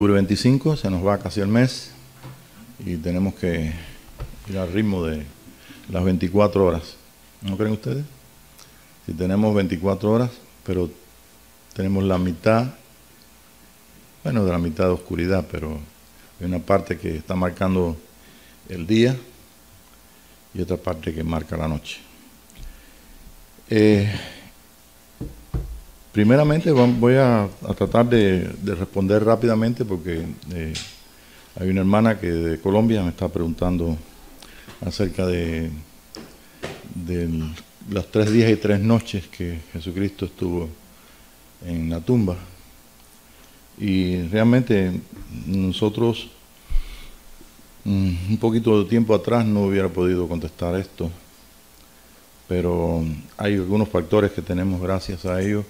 Octubre 25, se nos va casi el mes y tenemos que ir al ritmo de las 24 horas. ¿No creen ustedes? Si tenemos 24 horas, pero tenemos la mitad, bueno, de la mitad de oscuridad, pero hay una parte que está marcando el día y otra parte que marca la noche. Primeramente voy a tratar de responder rápidamente porque hay una hermana que de Colombia me está preguntando acerca de los 3 días y 3 noches que Jesucristo estuvo en la tumba. Y realmente nosotros un poquito de tiempo atrás no hubiera podido contestar esto, pero hay algunos factores que tenemos gracias a ellos.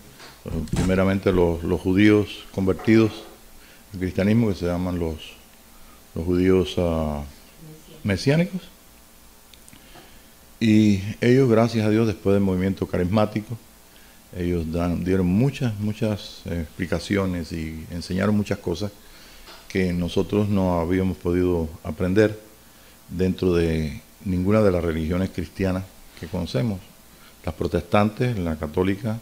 Primeramente los judíos convertidos al cristianismo, que se llaman los judíos mesiánicos, y ellos, gracias a Dios, después del movimiento carismático, ellos dieron muchas explicaciones y enseñaron muchas cosas que nosotros no habíamos podido aprender dentro de ninguna de las religiones cristianas que conocemos, las protestantes, la católica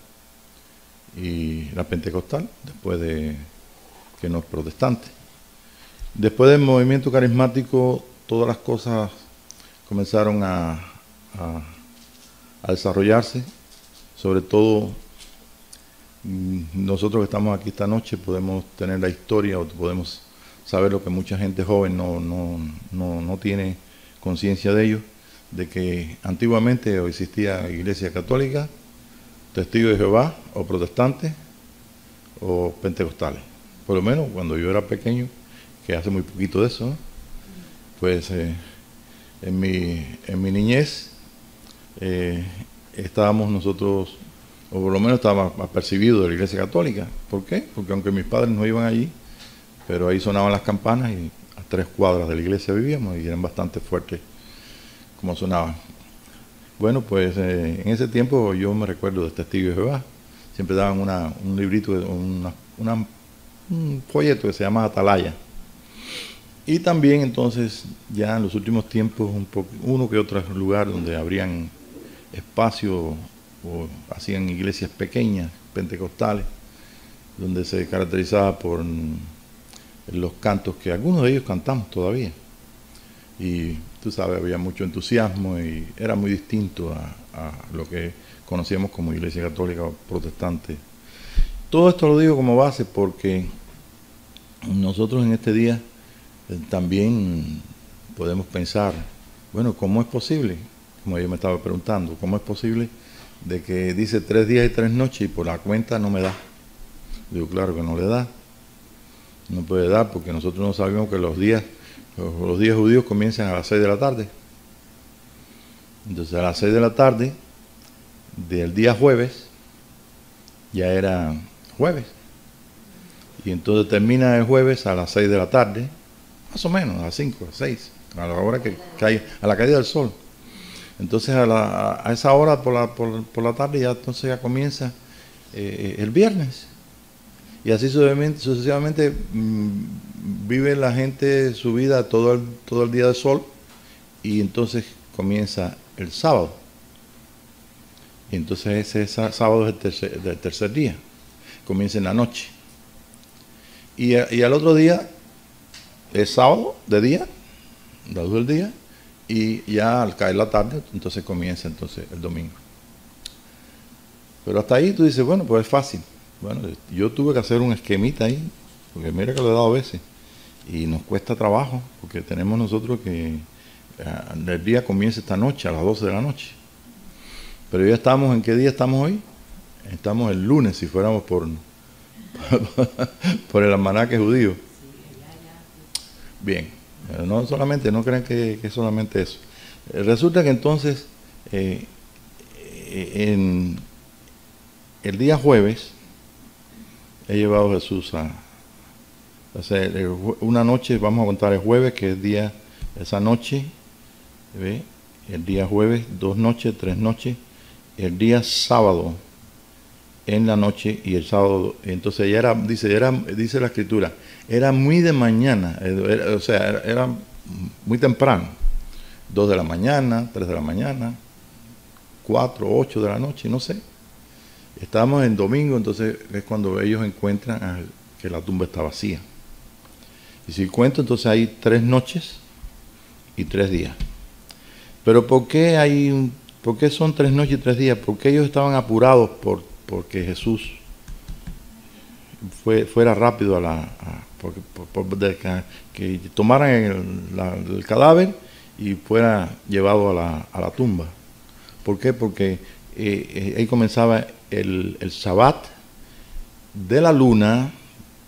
y la pentecostal, después de que no es protestante. Después del movimiento carismático, todas las cosas comenzaron a desarrollarse. Sobre todo, nosotros que estamos aquí esta noche podemos tener la historia o podemos saber lo que mucha gente joven no tiene conciencia de ello, de que antiguamente existía iglesia católica, testigos de Jehová, o protestantes, o pentecostales. Por lo menos cuando yo era pequeño, que hace muy poquito de eso, ¿no? Pues en mi niñez estábamos nosotros, o por lo menos estaba apercibido de la iglesia católica. ¿Por qué? Porque aunque mis padres no iban allí, pero ahí sonaban las campanas y a 3 cuadras de la iglesia vivíamos y eran bastante fuertes como sonaban. Bueno, pues en ese tiempo yo me recuerdo de Testigos de Jehová. Siempre daban un librito, un folleto que se llama Atalaya. Y también entonces, ya en los últimos tiempos, uno que otro lugar donde habrían espacio o hacían iglesias pequeñas, pentecostales, donde se caracterizaba por los cantos que algunos de ellos cantamos todavía. Y tú sabes, había mucho entusiasmo y era muy distinto a lo que conocíamos como iglesia católica o protestante. Todo esto lo digo como base porque nosotros en este día también podemos pensar, bueno, ¿cómo es posible? Como yo me estaba preguntando, ¿cómo es posible de que dice 3 días y 3 noches y por la cuenta no me da? Digo, claro que no le da. No puede dar porque nosotros no sabemos que los días judíos comienzan a las 6 de la tarde. Entonces a las 6 de la tarde del día jueves ya era jueves. Y entonces termina el jueves a las 6 de la tarde, más o menos, a las 5, a las 6, a la hora que cae, a la caída del sol. Entonces a esa hora por la tarde ya entonces ya comienza el viernes. Y así sucesivamente vive la gente su vida todo el día de sol y entonces comienza el sábado. Y entonces ese sábado es el tercer día, comienza en la noche. Y al otro día es sábado de día, la luz del día, y ya al caer la tarde, entonces comienza entonces el domingo. Pero hasta ahí tú dices, bueno, pues es fácil. Bueno, yo tuve que hacer un esquemita ahí, porque mira que lo he dado a veces, y nos cuesta trabajo, porque tenemos nosotros que el día comienza esta noche, a las 12 de la noche. Pero ya estamos, ¿en qué día estamos hoy? Estamos el lunes, si fuéramos por el almanaque judío. Bien, no solamente, no crean que es solamente eso. Resulta que entonces, en el día jueves, he llevado a Jesús o sea, una noche, vamos a contar el jueves, que es día, esa noche, ¿ve? El día jueves, 2 noches, 3 noches, el día sábado, en la noche y el sábado. Entonces ya dice la escritura, era muy de mañana, era muy temprano, 2 de la mañana, 3 de la mañana, 4, 8 de la noche, no sé. Estábamos en domingo, entonces es cuando ellos encuentran que la tumba está vacía. Y si cuento, entonces hay 3 noches y 3 días. Pero ¿por qué son 3 noches y 3 días? Porque ellos estaban apurados porque Jesús fuera rápido que tomaran el cadáver y fuera llevado a la tumba. ¿Por qué? Porque ahí comenzaba el Shabbat de la luna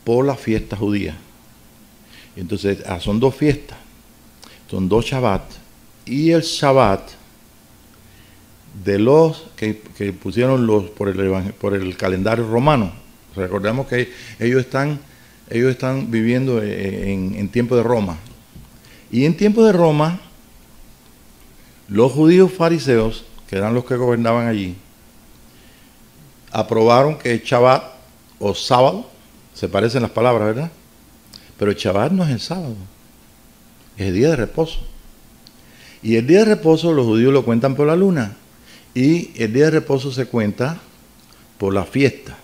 por la fiesta judía. Entonces son 2 fiestas, son 2 Shabbat, y el Shabbat de los que pusieron por el calendario romano. Recordemos que ellos están viviendo en tiempo de Roma. Y en tiempo de Roma, los judíos fariseos, que eran los que gobernaban allí, aprobaron que el Shabbat o sábado, se parecen las palabras, ¿verdad? Pero el Shabbat no es el sábado, es el día de reposo. Y el día de reposo los judíos lo cuentan por la luna. Y el día de reposo se cuenta por la fiesta.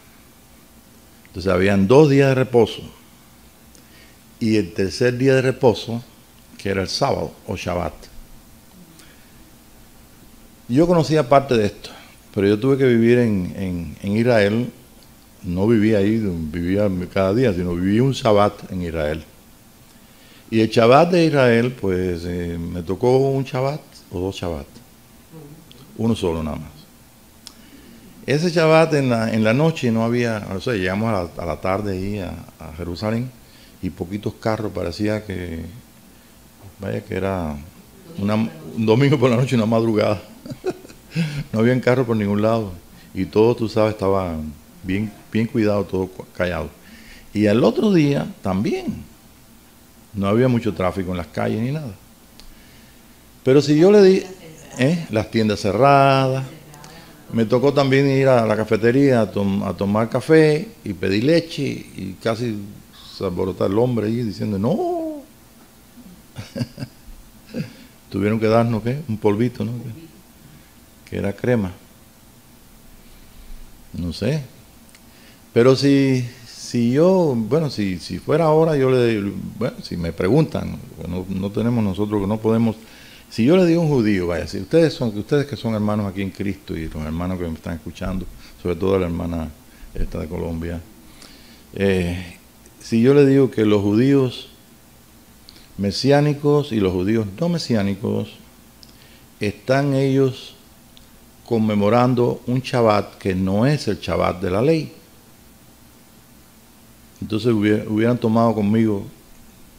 Entonces habían 2 días de reposo. Y el tercer día de reposo, que era el sábado o Shabbat. Yo conocía parte de esto, pero yo tuve que vivir en Israel. No vivía ahí, vivía cada día, sino vivía un Shabbat en Israel. Y el Shabbat de Israel, pues me tocó un Shabbat o 2 Shabbat. Uno solo nada más. Ese Shabbat en la noche no había, o sea, llegamos a la tarde ahí a Jerusalén y poquitos carros, parecía que era un domingo por la noche y una madrugada. No habían carros por ningún lado y todo, tú sabes, estaba bien cuidado, todo callado. Y al otro día también no había mucho tráfico en las calles ni nada. Pero si yo le di las tiendas cerradas, me tocó también ir a la cafetería a tomar café y pedir leche y casi se alborotó el hombre ahí diciendo no. Tuvieron que darnos un polvito, ¿no? Que era crema. No sé. Pero si fuera ahora, si me preguntan, no tenemos nosotros, que no podemos. Si yo le digo a un judío, si ustedes que son hermanos aquí en Cristo y los hermanos que me están escuchando, sobre todo la hermana esta de Colombia, si yo le digo que los judíos mesiánicos y los judíos no mesiánicos están ellos conmemorando un Shabbat que no es el Shabbat de la ley, entonces hubieran tomado conmigo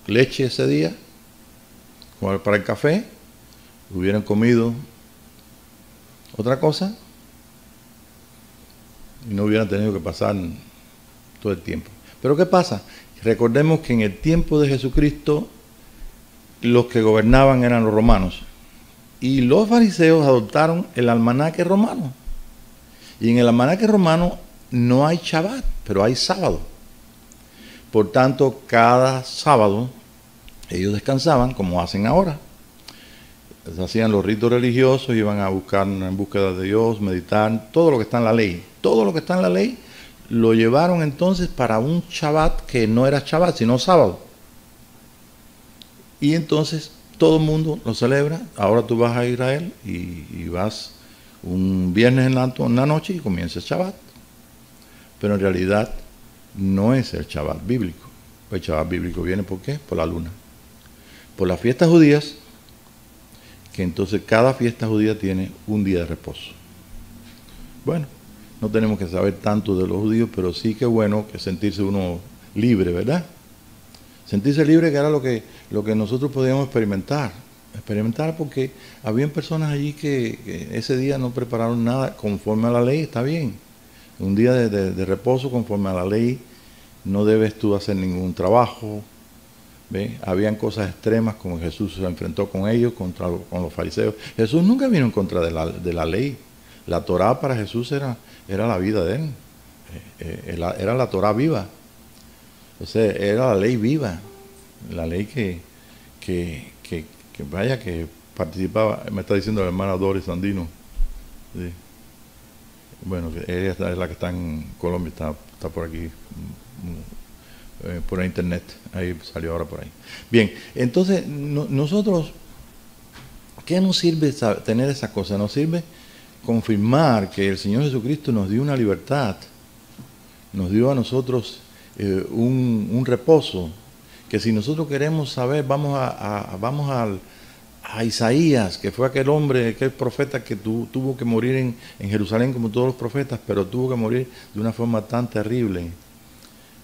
leche ese día para el café, hubieran comido otra cosa y no hubieran tenido que pasar todo el tiempo. Pero ¿qué pasa? Recordemos que en el tiempo de Jesucristo los que gobernaban eran los romanos y los fariseos adoptaron el almanaque romano, y en el almanaque romano no hay Shabbat, pero hay sábado. Por tanto, cada sábado ellos descansaban como hacen ahora. Hacían los ritos religiosos, iban a buscar en búsqueda de Dios, meditar, todo lo que está en la ley. Todo lo que está en la ley lo llevaron entonces para un Shabbat que no era Shabbat, sino sábado. Y entonces todo el mundo lo celebra. Ahora tú vas a Israel y vas un viernes en la noche y comienza el Shabbat. Pero en realidad no es el Shabbat bíblico. El Shabbat bíblico viene ¿por qué? Por la luna. Por las fiestas judías, que entonces cada fiesta judía tiene un día de reposo. Bueno, no tenemos que saber tanto de los judíos, pero sí que bueno que sentirse uno libre, ¿verdad? Sentirse libre, que era lo que nosotros podíamos experimentar porque habían personas allí que ese día no prepararon nada conforme a la ley. Está bien, un día de reposo conforme a la ley, no debes tú hacer ningún trabajo. ¿Ve? Habían cosas extremas como Jesús se enfrentó con ellos, con los fariseos. Jesús nunca vino en contra de la ley. La Torá para Jesús era la vida de él. Era la Torá viva. O sea, era la ley viva. La ley que vaya, que participaba. Me está diciendo la hermana Doris Andino. Sí. Bueno, ella es la que está en Colombia, está por aquí, por internet. Ahí salió ahora por ahí. Bien, entonces nosotros, ¿qué nos sirve tener esa cosa? Nos sirve confirmar que el Señor Jesucristo nos dio una libertad, nos dio a nosotros un reposo, que si nosotros queremos saber, vamos a Isaías, que fue aquel hombre, aquel profeta que tuvo que morir en Jerusalén como todos los profetas, pero tuvo que morir de una forma tan terrible,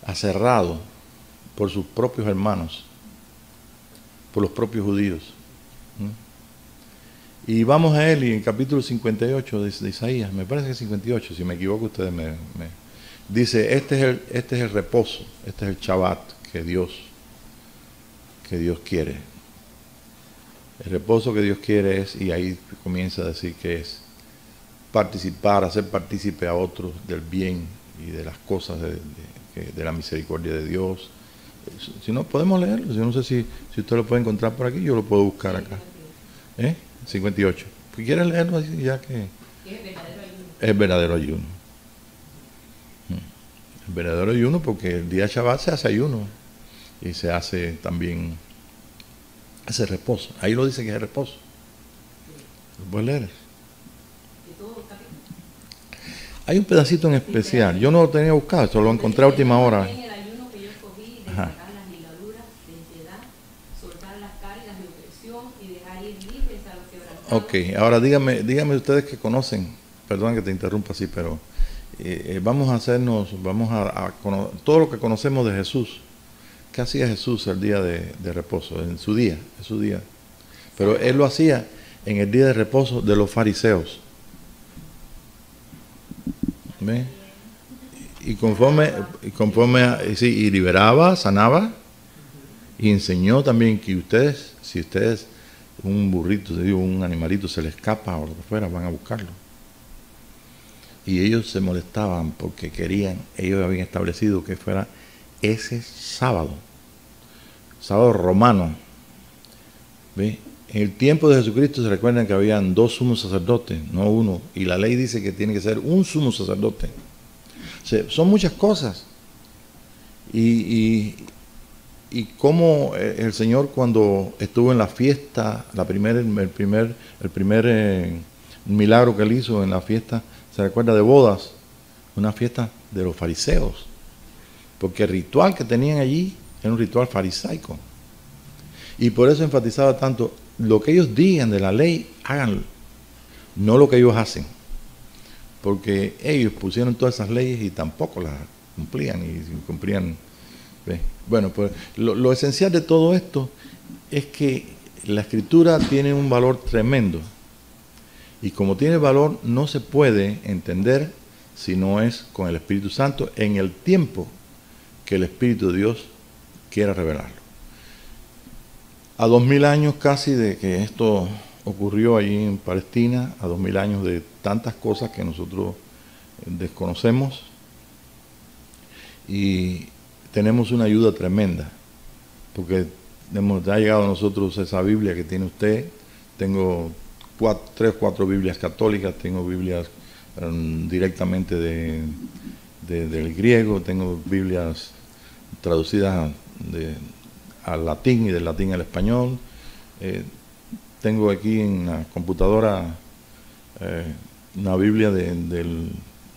aserrado por sus propios hermanos, por los propios judíos. Y vamos a él, y en capítulo 58 de Isaías, me parece que es 58, si me equivoco ustedes dice, este es el reposo, este es el Shabbat que Dios quiere. El reposo que Dios quiere es, y ahí comienza a decir que es participar, hacer partícipe a otros del bien y de las cosas de la misericordia de Dios. Si no, podemos leerlo. Yo no sé si usted lo puede encontrar por aquí, yo lo puedo buscar acá. 58. Pues ¿quieres leerlo así, ya que es verdadero ayuno? Es verdadero ayuno porque el día Shabbat se hace ayuno y se hace también ese reposo. Ahí lo dice que es reposo. ¿Lo puedes leer? Hay un pedacito en especial. Yo no lo tenía buscado, esto lo encontré a última hora. Ajá. Ok, ahora dígame ustedes que conocen, perdón que te interrumpa así, pero vamos a todo lo que conocemos de Jesús. ¿Qué hacía Jesús el día de reposo? En su día. Pero él lo hacía en el día de reposo de los fariseos. ¿Ve? Y y liberaba, sanaba, y enseñó también que si ustedes, un burrito, un animalito se le escapa o lo que fuera, van a buscarlo. Y ellos se molestaban porque ellos habían establecido que fuera ese sábado romano. ¿Ve? En el tiempo de Jesucristo se recuerdan que habían 2 sumos sacerdotes, no uno, y la ley dice que tiene que ser un sumo sacerdote. O sea, son muchas cosas. Y cómo el Señor, cuando estuvo en la fiesta, el primer milagro que él hizo en la fiesta, se recuerda de bodas, una fiesta de los fariseos, porque el ritual que tenían allí era un ritual farisaico. Y por eso enfatizaba tanto, lo que ellos digan de la ley, háganlo, no lo que ellos hacen. Porque ellos pusieron todas esas leyes y tampoco las cumplían, ¿ves? Bueno, pues lo esencial de todo esto es que la Escritura tiene un valor tremendo. Y como tiene valor, no se puede entender si no es con el Espíritu Santo en el tiempo que el Espíritu de Dios quiera revelarlo. A 2000 años casi de que esto ocurrió allí en Palestina, a 2000 años de tantas cosas que nosotros desconocemos, y tenemos una ayuda tremenda, porque ha llegado a nosotros esa Biblia que tiene usted. Tengo 3 o 4 Biblias católicas, tengo Biblias directamente del griego, tengo Biblias traducidas al latín y del latín al español. Tengo aquí en la computadora una Biblia de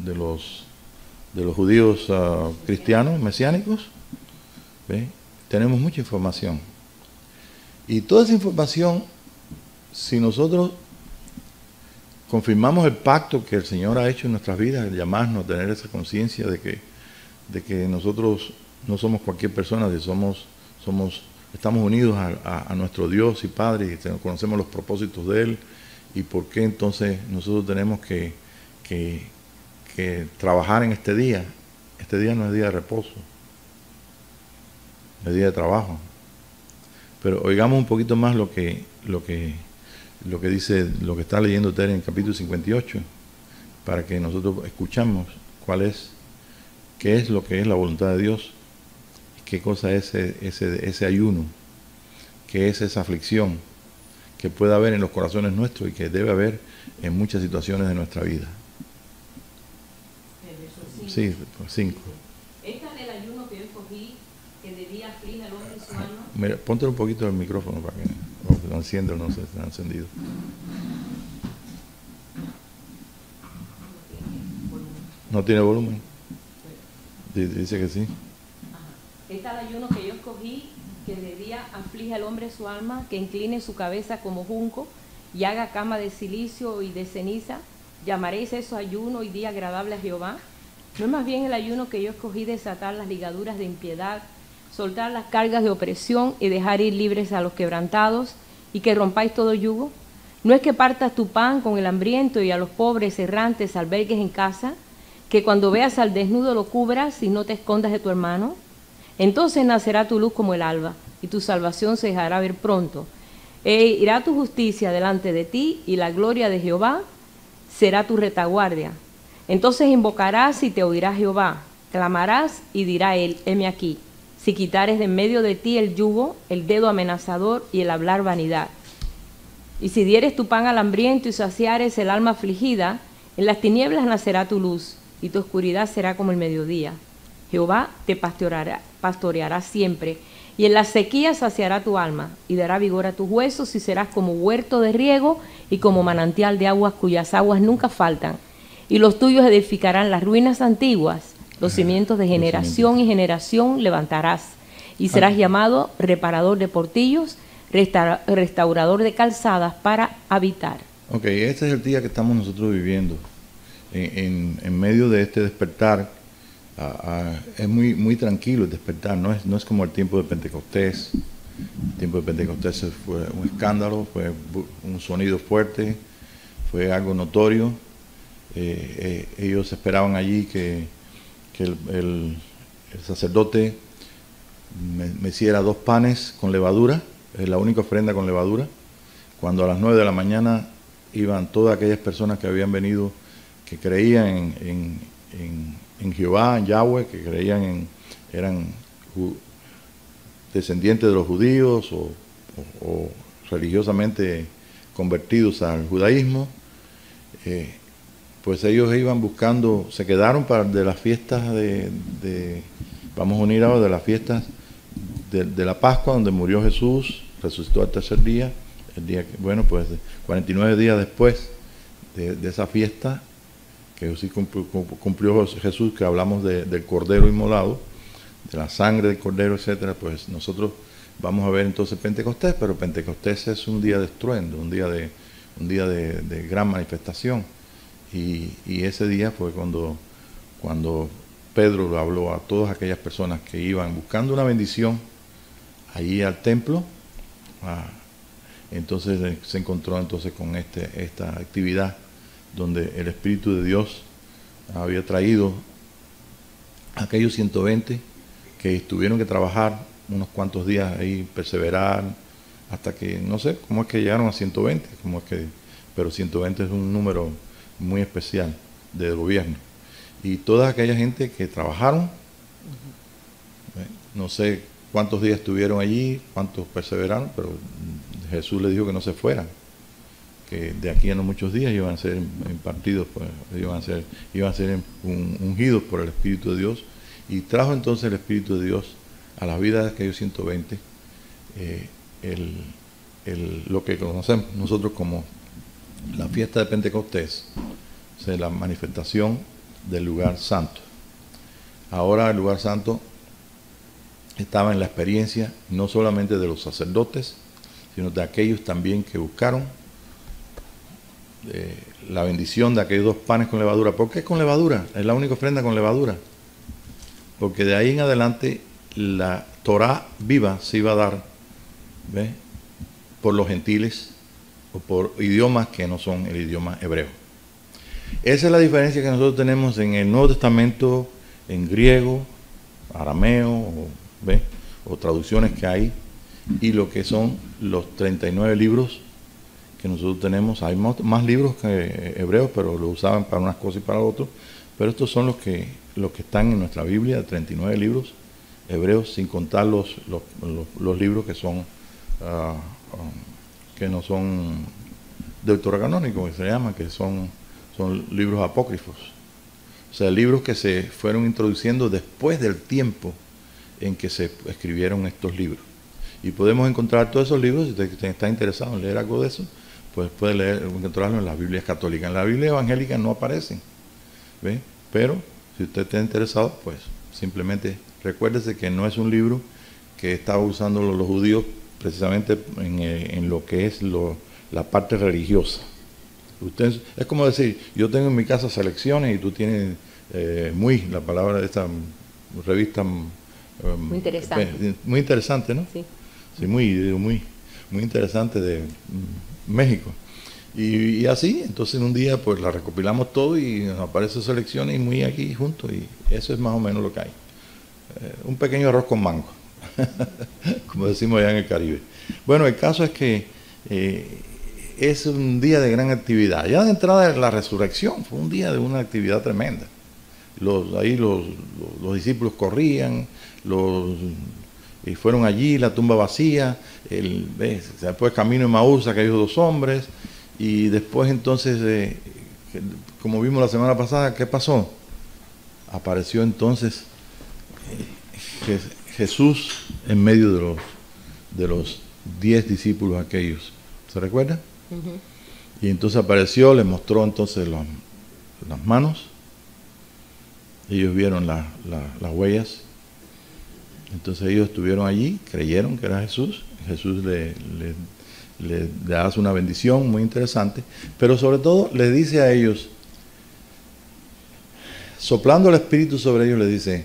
los judíos cristianos, mesiánicos. ¿Ve? Tenemos mucha información. Y toda esa información, si nosotros confirmamos el pacto que el Señor ha hecho en nuestras vidas, el llamarnos a tener esa conciencia de que nosotros no somos cualquier persona, estamos unidos a nuestro Dios y Padre, y conocemos los propósitos de Él, y por qué entonces nosotros tenemos que trabajar en este día. Este día no es día de reposo, es día de trabajo. Pero oigamos un poquito más lo que dice, lo que está leyendo Tere en el capítulo 58, para que nosotros escuchamos cuál es qué es lo que es la voluntad de Dios, qué cosa es ese ayuno, qué es esa aflicción que puede haber en los corazones nuestros y que debe haber en muchas situaciones de nuestra vida. Sí, 5. Este es el ayuno que yo escogí, que de día aflige al hombre y su alma. Mira, ponte un poquito el micrófono para que no encienda o no se está encendido. ¿No tiene volumen? Dice que sí. Este es el ayuno que yo escogí, que de día aflige al hombre su alma, que incline su cabeza como junco y haga cama de silicio y de ceniza. ¿Llamaréis eso ayuno y día agradable a Jehová? ¿No es más bien el ayuno que yo escogí desatar las ligaduras de impiedad, soltar las cargas de opresión y dejar ir libres a los quebrantados, y que rompáis todo yugo? ¿No es que partas tu pan con el hambriento y a los pobres errantes albergues en casa? ¿Que cuando veas al desnudo lo cubras y no te escondas de tu hermano? Entonces nacerá tu luz como el alba, y tu salvación se dejará ver pronto. Irá tu justicia delante de ti, y la gloria de Jehová será tu retaguardia. Entonces invocarás y te oirá Jehová, clamarás y dirá él, heme aquí. Si quitares de en medio de ti el yugo, el dedo amenazador y el hablar vanidad. Y si dieres tu pan al hambriento y saciares el alma afligida, en las tinieblas nacerá tu luz, y tu oscuridad será como el mediodía. Jehová te pastoreará siempre, y en la sequía saciará tu alma, y dará vigor a tus huesos, y serás como huerto de riego y como manantial de aguas cuyas aguas nunca faltan. Y los tuyos edificarán las ruinas antiguas, los cimientos de generación y generación levantarás, y serás llamado reparador de portillos, restaurador de calzadas para habitar. Ok, este es el día que estamos nosotros viviendo. En medio de este despertar, es muy tranquilo el despertar, no es como el tiempo de Pentecostés. El tiempo de Pentecostés fue un escándalo, fue un sonido fuerte, fue algo notorio. Ellos esperaban allí que el sacerdote meciera 2 panes con levadura, es la única ofrenda con levadura, cuando a las 9 de la mañana iban todas aquellas personas que habían venido, que creían en Jehová, en Yahweh, que creían eran descendientes de los judíos o religiosamente convertidos al judaísmo. Pues ellos iban buscando, se quedaron de las fiestas vamos a unir ahora, de las fiestas de la Pascua, donde murió Jesús, resucitó al tercer día, bueno, pues 49 días después de esa fiesta, que sí cumplió Jesús, que hablamos del Cordero inmolado, de la sangre del Cordero, etcétera. Pues nosotros vamos a ver entonces Pentecostés, pero Pentecostés es un día de estruendo, un día de gran manifestación. Y ese día fue cuando Pedro le habló a todas aquellas personas que iban buscando una bendición allí al templo. Entonces se encontró entonces con esta actividad donde el Espíritu de Dios había traído a aquellos 120 que tuvieron que trabajar unos cuantos días ahí, perseverar, hasta que, no sé cómo es que llegaron a 120, pero 120 es un número muy especial del gobierno. Y toda aquella gente que trabajaron, no sé cuántos días estuvieron allí, cuántos perseveraron, pero Jesús les dijo que no se fueran, que de aquí a no muchos días iban a ser impartidos, pues, iban a ser ungidos por el Espíritu de Dios. Y trajo entonces el Espíritu de Dios a las vidas de aquellos 120 lo que conocemos nosotros como la fiesta de Pentecostés, o sea, la manifestación del lugar santo. Ahora el lugar santo estaba en la experiencia no solamente de los sacerdotes, sino de aquellos también que buscaron la bendición de aquellos 2 panes con levadura. ¿Por qué con levadura? Es la única ofrenda con levadura. Porque de ahí en adelante la Torah viva se iba a dar, ¿ves?, por los gentiles o por idiomas que no son el idioma hebreo. Esa es la diferencia que nosotros tenemos en el Nuevo Testamento, en griego, arameo, o traducciones que hay, y lo que son los 39 libros que nosotros tenemos. Hay más libros que hebreos, pero lo usaban para unas cosas y para otras, Pero estos son los que están en nuestra Biblia, 39 libros hebreos, sin contar los libros que son que no son deuterocanónicos, que se llaman, que son libros apócrifos. O sea, libros que se fueron introduciendo después del tiempo en que se escribieron estos libros. Y podemos encontrar todos esos libros, si usted está interesado en leer algo de eso, pues puede encontrarlo en las Biblias católicas. En la Biblia evangélica no aparecen, ¿ve? Pero si usted está interesado, pues simplemente recuérdese que no es un libro que estaban usando los judíos precisamente en lo que es la parte religiosa. Usted, es como decir, yo tengo en mi casa selecciones y tú tienes la palabra de esta revista muy interesante. Muy interesante, ¿no? Sí. Sí, muy interesante de México. Y así, entonces en un día pues la recopilamos todo y nos aparecen selecciones y muy aquí juntos, y eso es más o menos lo que hay. Un pequeño arroz con mango, como decimos allá en el Caribe. Bueno, el caso es que es un día de gran actividad. Ya de entrada la resurrección fue un día de una actividad tremenda. Ahí los discípulos corrían, y fueron allí, la tumba vacía, después camino en Maús, aquellos 2 hombres, y después entonces, como vimos la semana pasada, ¿qué pasó? Apareció entonces Jesús en medio de los 10 discípulos aquellos. ¿Se recuerda? Y entonces apareció, les mostró entonces las manos. Ellos vieron las huellas. Entonces ellos estuvieron allí, creyeron que era Jesús. Jesús le hace una bendición muy interesante, pero sobre todo les dice a ellos, soplando el Espíritu sobre ellos, le dice,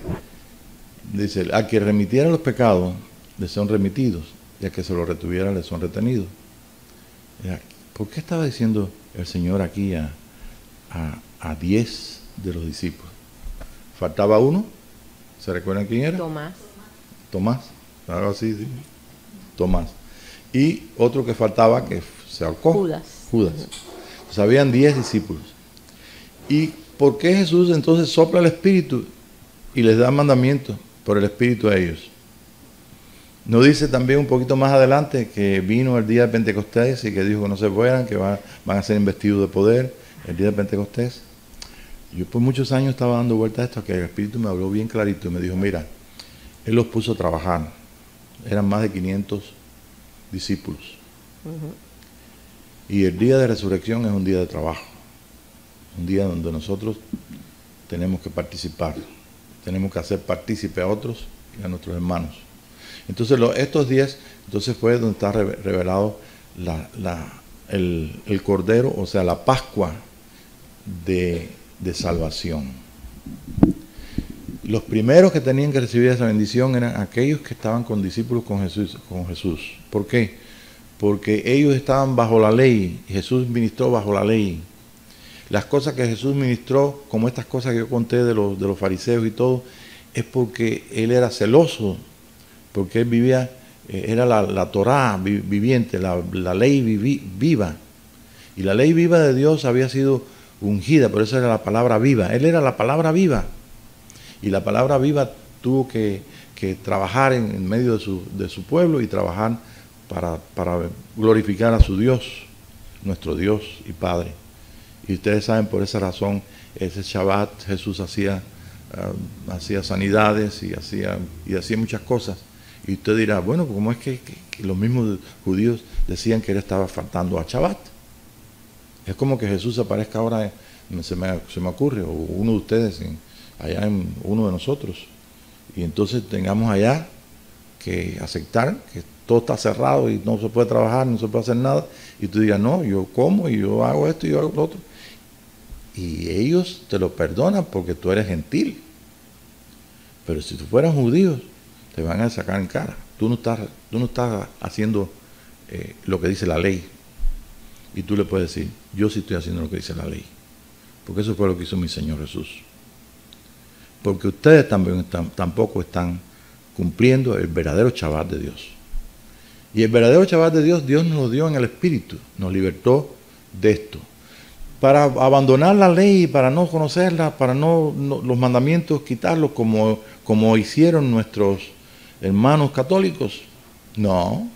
a que remitiera los pecados les son remitidos, y a que se los retuviera les son retenidos. ¿Por qué estaba diciendo el Señor aquí a 10 de los discípulos? Faltaba uno. ¿Se recuerdan quién era? Tomás, algo así, sí. Tomás. Y otro que faltaba, que se ahorcó. Judas. Entonces habían 10 discípulos. ¿Y por qué Jesús entonces sopla el Espíritu y les da mandamientos por el Espíritu a ellos? ¿No dice también un poquito más adelante que vino el día de Pentecostés y que dijo que no se fueran, que van a ser investidos de poder el día de Pentecostés? Yo por muchos años estaba dando vuelta a esto, que el Espíritu me habló bien clarito y me dijo, mira, Él los puso a trabajar. Eran más de 500 discípulos. Y el día de resurrección es un día de trabajo. Un día donde nosotros tenemos que participar. Tenemos que hacer partícipe a otros y a nuestros hermanos. Entonces estos días, entonces fue donde está revelado el Cordero, o sea, la Pascua de salvación. Los primeros que tenían que recibir esa bendición eran aquellos que estaban con discípulos con Jesús. ¿Por qué? Porque ellos estaban bajo la ley. Jesús ministró bajo la ley. Las cosas que Jesús ministró, como estas cosas que yo conté de los fariseos y todo, es porque Él era celoso, porque Él vivía, era la Torá viviente, la ley viva. Y la ley viva de Dios había sido ungida, por eso era la palabra viva. Él era la palabra viva. Y la palabra viva tuvo que trabajar en medio de su pueblo y trabajar para glorificar a su Dios, nuestro Dios y Padre. Y ustedes saben, por esa razón, ese Shabbat Jesús hacía sanidades y hacía muchas cosas. Y usted dirá, bueno, ¿cómo es que los mismos judíos decían que Él estaba faltando a Shabbat? Es como que Jesús aparezca ahora, se me ocurre, o uno de ustedes allá en uno de nosotros, y entonces tengamos allá que aceptar que todo está cerrado y no se puede trabajar, no se puede hacer nada, y tú digas, no, yo como y yo hago esto y yo hago lo otro, y ellos te lo perdonan porque tú eres gentil. Pero si tú fueras judío, te van a sacar en cara. Tú no estás haciendo lo que dice la ley, y tú le puedes decir, yo sí estoy haciendo lo que dice la ley, porque eso fue lo que hizo mi Señor Jesús. Porque ustedes tampoco están cumpliendo el verdadero Shabbat de Dios. Y el verdadero Shabbat de Dios, Dios nos lo dio en el Espíritu, nos libertó de esto. para abandonar la ley, para no conocerla, para no los mandamientos quitarlos como hicieron nuestros hermanos católicos. No,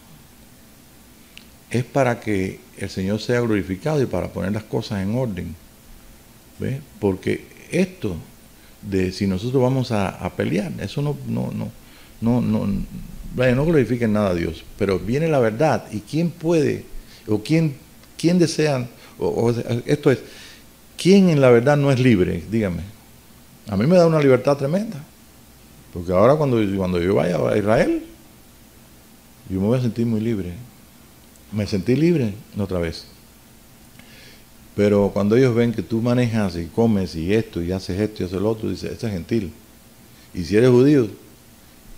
es para que el Señor sea glorificado y para poner las cosas en orden. ¿Ve? Porque esto de si nosotros vamos a pelear, eso no glorifica en nada a Dios, pero viene la verdad. ¿Y quién puede o quién desea? Esto es, ¿quién en la verdad no es libre? Dígame. A mí me da una libertad tremenda, porque ahora cuando yo vaya a Israel, yo me voy a sentir muy libre. Me sentí libre otra vez. Pero cuando ellos ven que tú manejas y comes y esto y haces esto y haces lo otro, dice, este es gentil. Y si eres judío,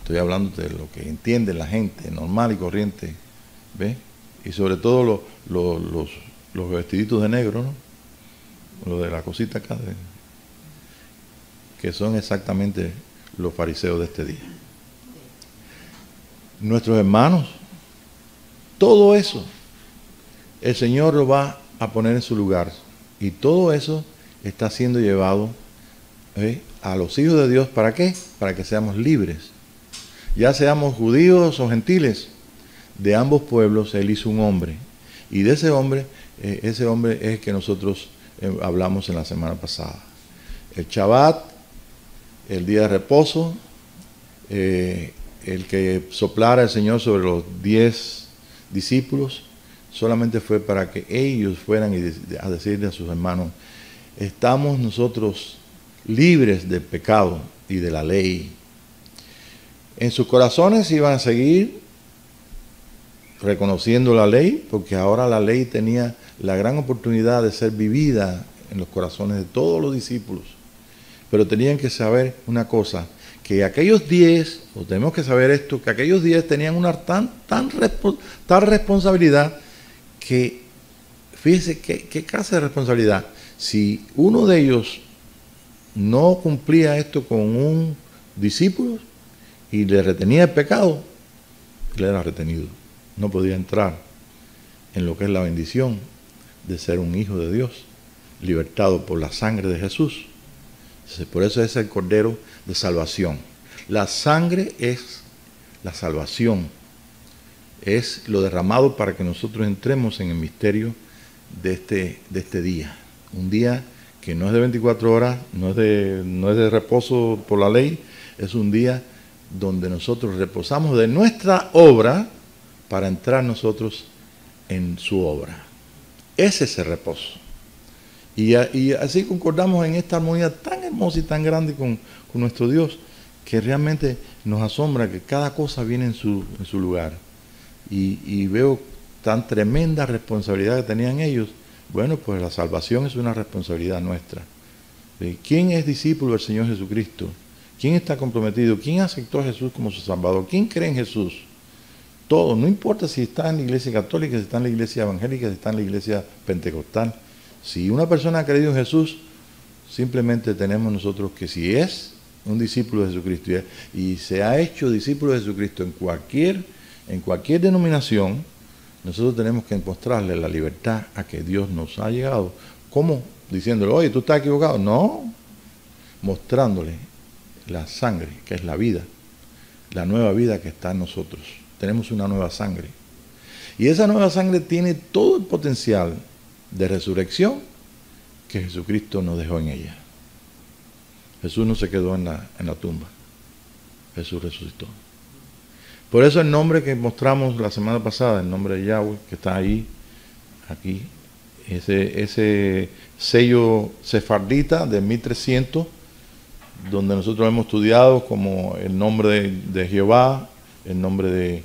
estoy hablando de lo que entiende la gente normal y corriente, ¿ves? Y sobre todo los vestiditos de negro, ¿no? Lo de la cosita acá, que son exactamente los fariseos de este día. Nuestros hermanos, todo eso, el Señor lo va a poner en su lugar. Y todo eso está siendo llevado a los hijos de Dios. ¿Para qué? Para que seamos libres. Ya seamos judíos o gentiles, de ambos pueblos Él hizo un hombre. Y de ese hombre es el que nosotros hablamos en la semana pasada. El Shabbat, el día de reposo, el que soplara el Señor sobre los 10 discípulos, solamente fue para que ellos fueran a decirle a sus hermanos, estamos nosotros libres del pecado y de la ley. En sus corazones iban a seguir reconociendo la ley, porque ahora la ley tenía la gran oportunidad de ser vivida en los corazones de todos los discípulos. Pero tenían que saber una cosa, que aquellos 10, o tenemos que saber esto, que aquellos 10 tenían una tal responsabilidad que, fíjese qué clase de responsabilidad. Si uno de ellos no cumplía esto con un discípulo y le retenía el pecado, él era retenido. No podía entrar en lo que es la bendición de ser un hijo de Dios, libertado por la sangre de Jesús. Por eso es el Cordero de salvación. La sangre es la salvación. Es lo derramado para que nosotros entremos en el misterio de este día. Un día que no es de 24 horas, no es de reposo por la ley, es un día donde nosotros reposamos de nuestra obra para entrar nosotros en su obra. Ese es el reposo. Y así concordamos en esta armonía tan hermosa y tan grande con nuestro Dios, que realmente nos asombra que cada cosa viene en su lugar. Y veo tan tremenda responsabilidad que tenían ellos. Bueno, pues la salvación es una responsabilidad nuestra. ¿Quién es discípulo del Señor Jesucristo? ¿Quién está comprometido? ¿Quién aceptó a Jesús como su Salvador? ¿Quién cree en Jesús? Todo, no importa si está en la iglesia católica, si está en la iglesia evangélica, si está en la iglesia pentecostal. Si una persona ha creído en Jesús, simplemente tenemos nosotros que si es un discípulo de Jesucristo y se ha hecho discípulo de Jesucristo en cualquier denominación, nosotros tenemos que mostrarle la libertad a que Dios nos ha llegado. ¿Cómo? Diciéndole, oye, tú estás equivocado. No, mostrándole la sangre, que es la vida, la nueva vida que está en nosotros. Tenemos una nueva sangre. Y esa nueva sangre tiene todo el potencial de resurrección que Jesucristo nos dejó en ella. Jesús no se quedó en la tumba. Jesús resucitó. Por eso el nombre que mostramos la semana pasada, el nombre de Yahweh, que está ahí, aquí, ese sello sefardita de 1300, donde nosotros hemos estudiado como el nombre de Jehová, el nombre de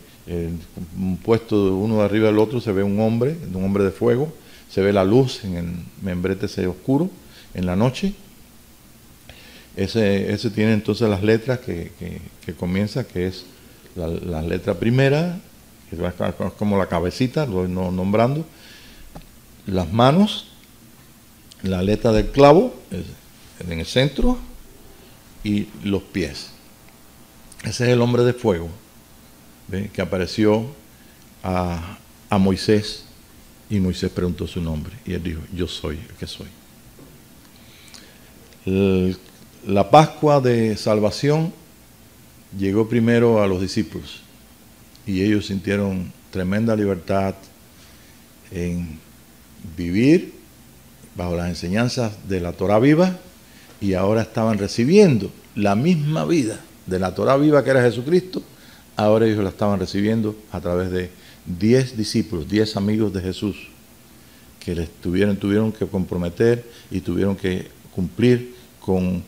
puesto de uno de arriba del otro, se ve un hombre de fuego, se ve la luz en el membrete ese oscuro, en la noche. Ese tiene entonces las letras que comienza, que es la letra primera, que es como la cabecita, lo voy nombrando, las manos, la letra del clavo en el centro y los pies. Ese es el hombre de fuego, ¿ve? Que apareció a Moisés Y Moisés preguntó su nombre y él dijo, yo soy el que soy. La Pascua de Salvación llegó primero a los discípulos y ellos sintieron tremenda libertad en vivir bajo las enseñanzas de la Torá viva, y ahora estaban recibiendo la misma vida de la Torá viva que era Jesucristo. Ahora ellos la estaban recibiendo a través de 10 discípulos, 10 amigos de Jesús, que les tuvieron que comprometer y tuvieron que cumplir con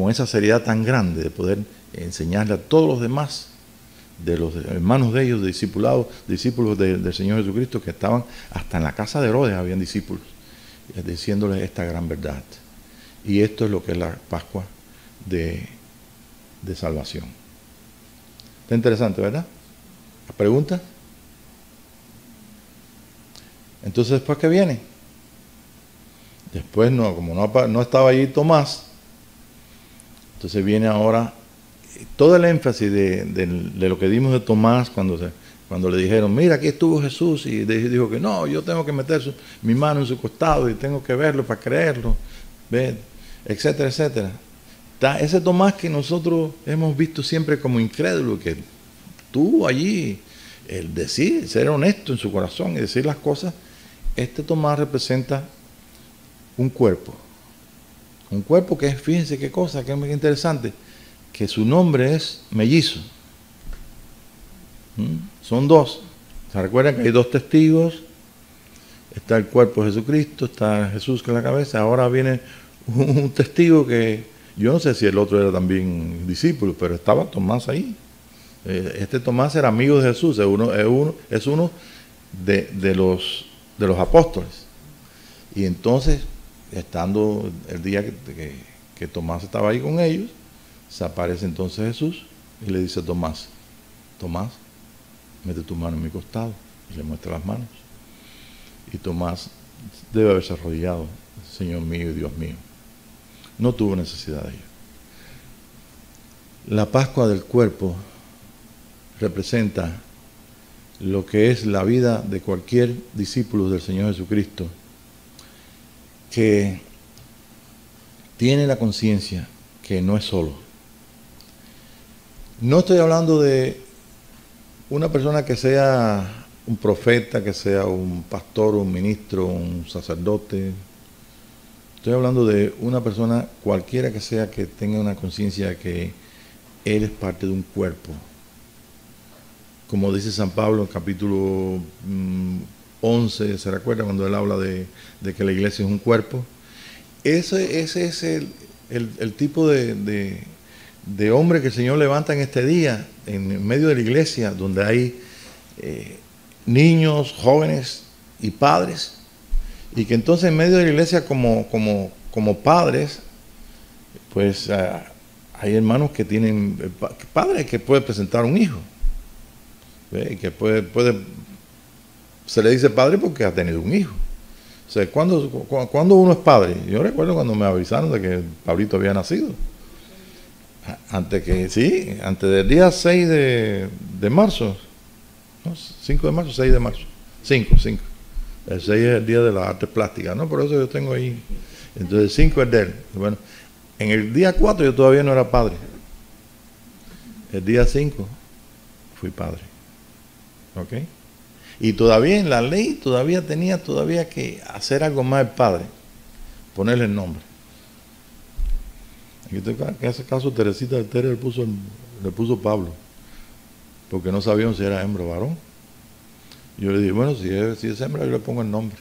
esa seriedad tan grande de poder enseñarle a todos los demás, de los hermanos de ellos, de discipulados, discípulos del Señor Jesucristo, que estaban hasta en la casa de Herodes, habían discípulos, diciéndoles esta gran verdad. Y esto es lo que es la Pascua de salvación. Está interesante, ¿verdad? ¿La pregunta? Entonces, ¿después qué viene? Después, como no estaba allí Tomás, entonces viene ahora todo el énfasis de lo que dimos de Tomás cuando le dijeron, mira, aquí estuvo Jesús, y dijo que no, yo tengo que meter mi mano en su costado y tengo que verlo para creerlo, ¿ve? Etcétera, etcétera. Ese Tomás que nosotros hemos visto siempre como incrédulo, que tuvo allí el decir, ser honesto en su corazón y decir las cosas, este Tomás representa un cuerpo que es, fíjense qué cosa, que es muy interesante, que su nombre es mellizo. Son dos. ¿Se recuerdan que hay dos testigos? Está el cuerpo de Jesucristo, está Jesús con la cabeza. Ahora viene un testigo que yo no sé si el otro era también discípulo, pero estaba Tomás ahí. Este Tomás era amigo de Jesús, es uno de los apóstoles. Y entonces, estando el día que Tomás estaba ahí con ellos, se aparece entonces Jesús y le dice a Tomás, mete tu mano en mi costado, y le muestra las manos. Y Tomás debe haberse arrodillado, Señor mío y Dios mío. No tuvo necesidad de ello. La Pascua del cuerpo representa lo que es la vida de cualquier discípulo del Señor Jesucristo, que tiene la conciencia que no es solo. No estoy hablando de una persona que sea un profeta, que sea un pastor, un ministro, un sacerdote. Estoy hablando de una persona cualquiera que sea, que tenga una conciencia de que él es parte de un cuerpo. Como dice San Pablo en capítulo 11, ¿se recuerda cuando él habla de que la iglesia es un cuerpo? Ese es el tipo de hombre que el Señor levanta en este día, en medio de la iglesia, donde hay niños, jóvenes y padres, y que entonces en medio de la iglesia como padres, pues hay hermanos que tienen padres que pueden presentar un hijo, ¿ve? Y que se le dice padre porque ha tenido un hijo. O sea, ¿cuándo uno es padre? Yo recuerdo cuando me avisaron de que Pablito había nacido. Antes del día 6 de marzo, ¿no? 5 de marzo, 6 de marzo. 5. El 6 es el día de las artes plásticas, ¿no? Por eso yo tengo ahí. Entonces el 5 es de él. Bueno, en el día 4 yo todavía no era padre. El día 5 fui padre. ¿Ok? Y todavía en la ley tenía que hacer algo más el padre. Ponerle el nombre. En ese caso Teresita de Tere le puso Pablo, porque no sabían si era hembra o varón. Yo le dije, bueno, si es hembra yo le pongo el nombre.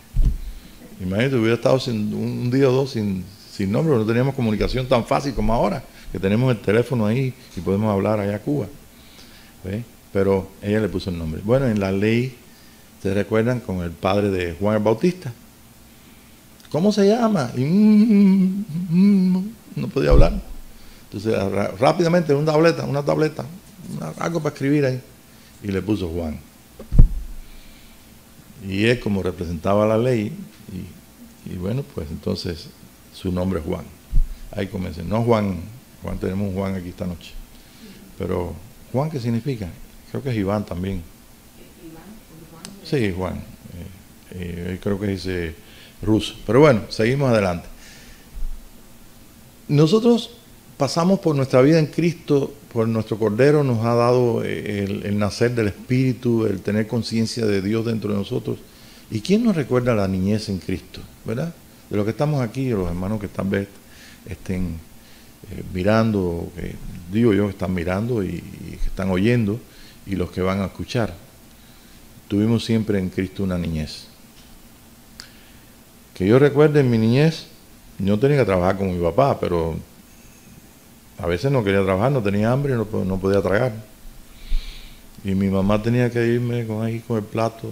Imagínate, hubiera estado un día o dos sin nombre, no teníamos comunicación tan fácil como ahora, que tenemos el teléfono ahí y podemos hablar allá a Cuba. ¿Ve? Pero ella le puso el nombre. Bueno, en la ley, ¿se recuerdan con el padre de Juan el Bautista? ¿Cómo se llama? Y no podía hablar. Entonces, rápidamente, una tableta, algo para escribir ahí. Y le puso Juan. Y él, como representaba la ley, y bueno, pues entonces su nombre es Juan. Ahí comencé. No Juan, tenemos un Juan aquí esta noche. Pero, ¿Juan qué significa? Creo que es Iván también. Sí, Juan. Creo que dice ruso. Pero bueno, seguimos adelante. Nosotros pasamos por nuestra vida en Cristo, por nuestro Cordero nos ha dado el nacer del Espíritu, el tener conciencia de Dios dentro de nosotros. ¿Y quién nos recuerda la niñez en Cristo? ¿Verdad? De los que estamos aquí, de los hermanos que estén mirando, que digo yo que están mirando y que están oyendo, y los que van a escuchar. Tuvimos siempre en Cristo una niñez. Que yo recuerde en mi niñez, yo tenía que trabajar con mi papá, pero a veces no quería trabajar, no tenía hambre, no podía tragar. Y mi mamá tenía que irme con el plato.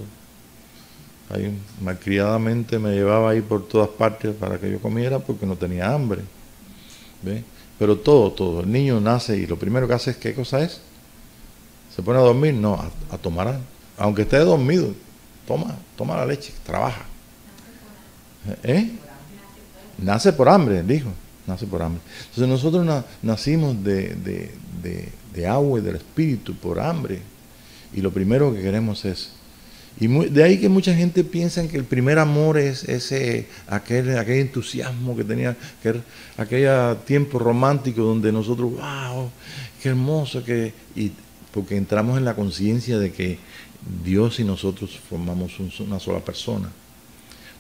Ahí malcriadamente me llevaba ahí por todas partes para que yo comiera porque no tenía hambre. ¿Ve? Pero todo. El niño nace y lo primero que hace es, ¿qué cosa es? ¿Se pone a dormir? No, a tomar. Aunque esté dormido, toma la leche, trabaja. Nace por hambre, dijo. Nace por hambre. Entonces nosotros nacimos de agua y del Espíritu por hambre. Y lo primero que queremos es... Y de ahí que mucha gente piensa que el primer amor es aquel entusiasmo que tenía, aquel tiempo romántico donde nosotros, wow, qué hermoso, porque entramos en la conciencia de que Dios y nosotros formamos una sola persona.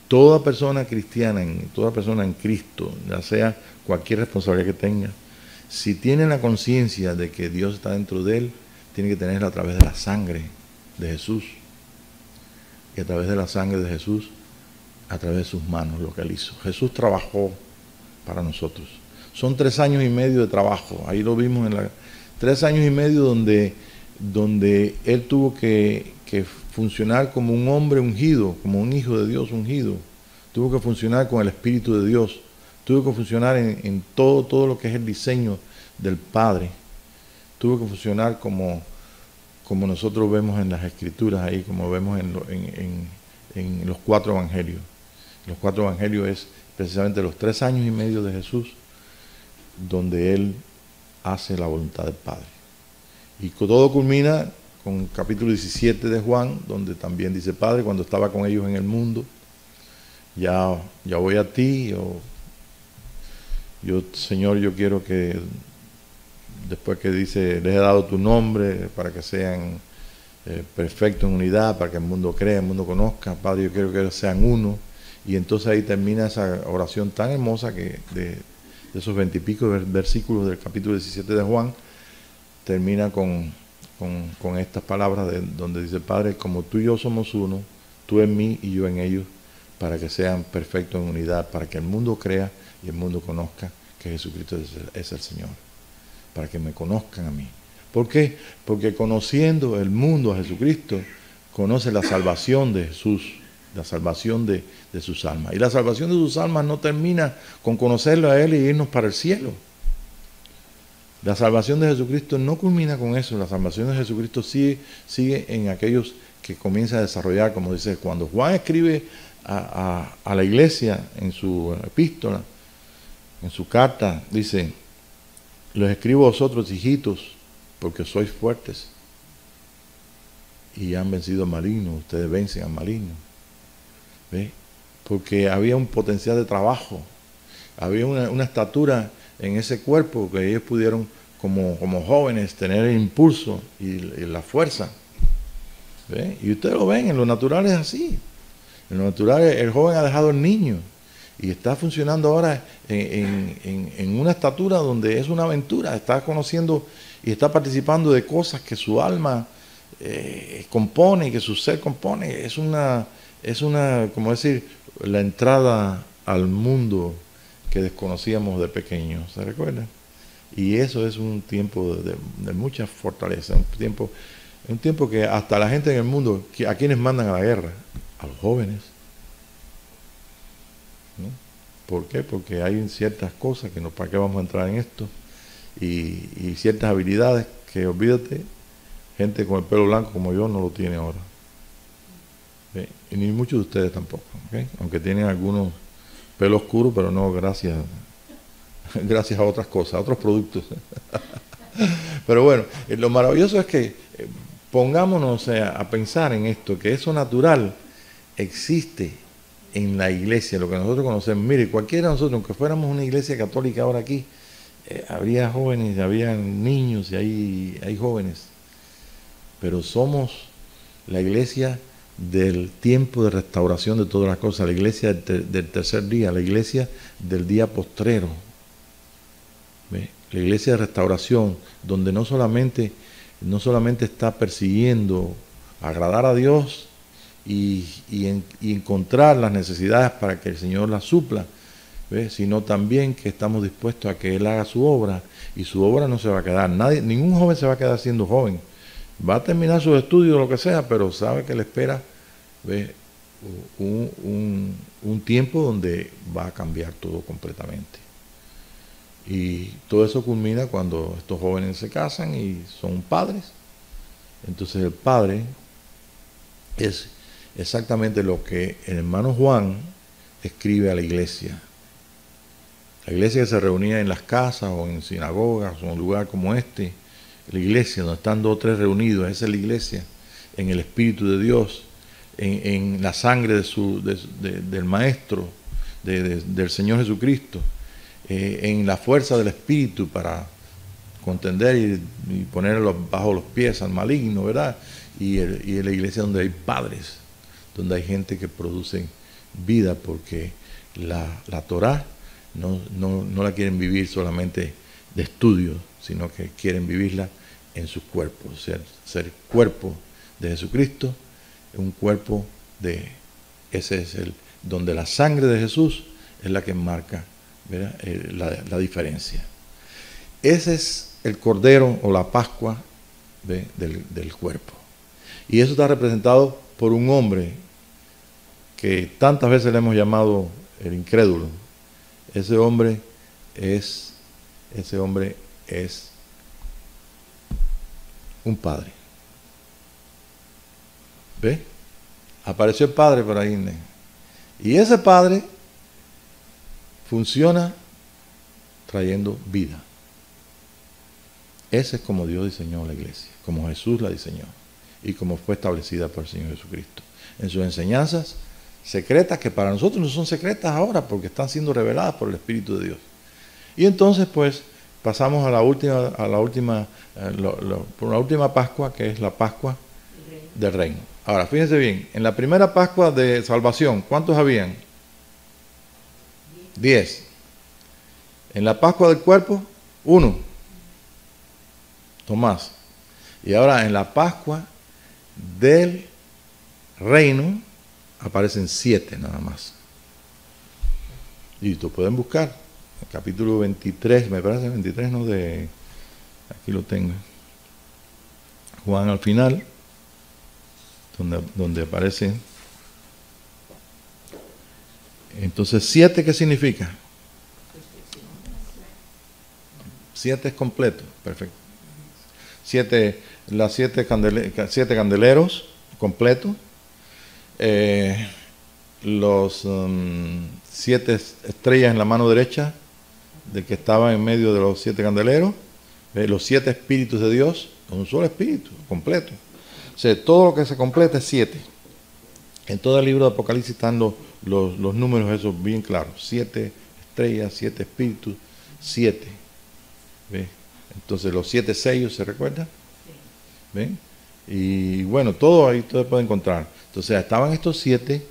Toda persona cristiana, toda persona en Cristo, ya sea cualquier responsabilidad que tenga, si tiene la conciencia de que Dios está dentro de él, tiene que tenerla a través de la sangre de Jesús. Y a través de la sangre de Jesús, a través de sus manos, lo que él hizo. Jesús trabajó para nosotros. Son 3 años y medio de trabajo. Ahí lo vimos 3 años y medio donde él tuvo que funcionar como un hombre ungido, como un hijo de Dios ungido. Tuvo que funcionar con el Espíritu de Dios. Tuvo que funcionar en todo lo que es el diseño del Padre. Tuvo que funcionar como nosotros vemos en las Escrituras ahí, como vemos en los 4 evangelios. Los 4 evangelios es precisamente los 3 años y medio de Jesús, donde él hace la voluntad del Padre. Y todo culmina con el capítulo 17 de Juan, donde también dice, Padre, cuando estaba con ellos en el mundo, ya voy a ti, Señor, yo quiero que después que dice, les he dado tu nombre para que sean perfectos en unidad, para que el mundo crea, el mundo conozca. Padre, yo quiero que sean uno. Y entonces ahí termina esa oración tan hermosa que de esos 20 y pico versículos del capítulo 17 de Juan, termina con estas palabras donde dice, Padre, como tú y yo somos uno, tú en mí y yo en ellos, para que sean perfectos en unidad, para que el mundo crea y el mundo conozca que Jesucristo es el Señor. Para que me conozcan a mí. ¿Por qué? Porque conociendo el mundo a Jesucristo, conoce la salvación de Jesús, la salvación de sus almas. Y la salvación de sus almas no termina con conocerlo a Él y irnos para el cielo. La salvación de Jesucristo no culmina con eso. La salvación de Jesucristo sigue en aquellos que comienza a desarrollar, como dice, cuando Juan escribe a la iglesia en su epístola, en su carta, dice, los escribo a vosotros, hijitos, porque sois fuertes y han vencido al maligno. Ustedes vencen al maligno. ¿Ve? Porque había un potencial de trabajo, había una estatura en ese cuerpo que ellos pudieron, como jóvenes, tener el impulso y la fuerza. ¿Ve? Y ustedes lo ven, en lo natural es así. En lo natural el joven ha dejado el niño. Y está funcionando ahora en una estatura donde es una aventura. Está conociendo y está participando de cosas que su alma compone, que su ser compone. Es una, como decir, la entrada al mundo que desconocíamos de pequeños. ¿Se recuerdan? Y eso es un tiempo de mucha fortaleza. Un tiempo que hasta la gente en el mundo, ¿a quiénes mandan a la guerra? A los jóvenes. ¿No? ¿Por qué? Porque hay ciertas cosas que no, ¿para qué vamos a entrar en esto? Y ciertas habilidades que, olvídate, gente con el pelo blanco como yo no lo tiene ahora. ¿Sí? Y ni muchos de ustedes tampoco, ¿okay? Aunque tienen algunos pelo oscuro, pero no gracias a otras cosas, a otros productos. Pero bueno, lo maravilloso es que pongámonos a pensar en esto, que eso natural existe en la iglesia, lo que nosotros conocemos. Mire, cualquiera de nosotros, aunque fuéramos una iglesia católica ahora aquí, habría jóvenes, habría niños y hay jóvenes, pero somos la iglesia del tiempo de restauración de todas las cosas, la iglesia del tercer día, la iglesia del día postrero, ¿ve? La iglesia de restauración, donde no solamente está persiguiendo agradar a Dios y encontrar las necesidades para que el Señor las supla, ¿ve? Sino también que estamos dispuestos a que Él haga su obra, y su obra no se va a quedar, ningún joven se va a quedar siendo joven, va a terminar sus estudios o lo que sea, pero sabe que le espera, ¿ve? Un tiempo donde va a cambiar todo completamente. Y todo eso culmina cuando estos jóvenes se casan y son padres. Entonces el padre es exactamente lo que el hermano Juan escribe a la iglesia. La iglesia que se reunía en las casas o en sinagogas o en un lugar como este, la iglesia donde están 2 o 3 reunidos, esa es la iglesia, en el Espíritu de Dios, en la sangre del Maestro, del Señor Jesucristo, en la fuerza del Espíritu para contender y ponerlo bajo los pies al maligno, ¿verdad? Y en la iglesia donde hay padres, donde hay gente que produce vida, porque la Torá no la quieren vivir solamente de estudio, sino que quieren vivirla en sus cuerpos, ser cuerpo de Jesucristo, un cuerpo ese es donde la sangre de Jesús es la que marca, ¿verdad? La diferencia. Ese es el Cordero o la Pascua del cuerpo. Y eso está representado por un hombre que tantas veces le hemos llamado el incrédulo. Ese hombre es un padre. ¿Ve? Apareció el padre por ahí. Y ese padre funciona trayendo vida. Ese es como Dios diseñó la iglesia, como Jesús la diseñó y como fue establecida por el Señor Jesucristo. En sus enseñanzas secretas, que para nosotros no son secretas ahora porque están siendo reveladas por el Espíritu de Dios. Y entonces pues pasamos a la última Pascua, que es la Pascua del Reino. Ahora, fíjense bien, en la primera Pascua de salvación, ¿cuántos habían? 10. En la Pascua del cuerpo, 1. Tomás. Y ahora en la Pascua del Reino aparecen 7 nada más. Y tú pueden buscar el capítulo 23, me parece 23, ¿no? Aquí lo tengo. Juan al final, donde aparece. Entonces, 7, ¿qué significa? 7 es completo, perfecto. 7 candeleros completos. Los 7 estrellas en la mano derecha del que estaba en medio de los 7 candeleros. Los 7 espíritus de Dios, un solo espíritu completo. O sea, todo lo que se completa es 7. En todo el libro de Apocalipsis están los números esos bien claros. 7 estrellas, 7 espíritus, 7. ¿Ve? Entonces los 7 sellos, ¿se recuerdan? ¿Ven? Y bueno, todo ahí todo puede encontrar. Entonces estaban estos 7,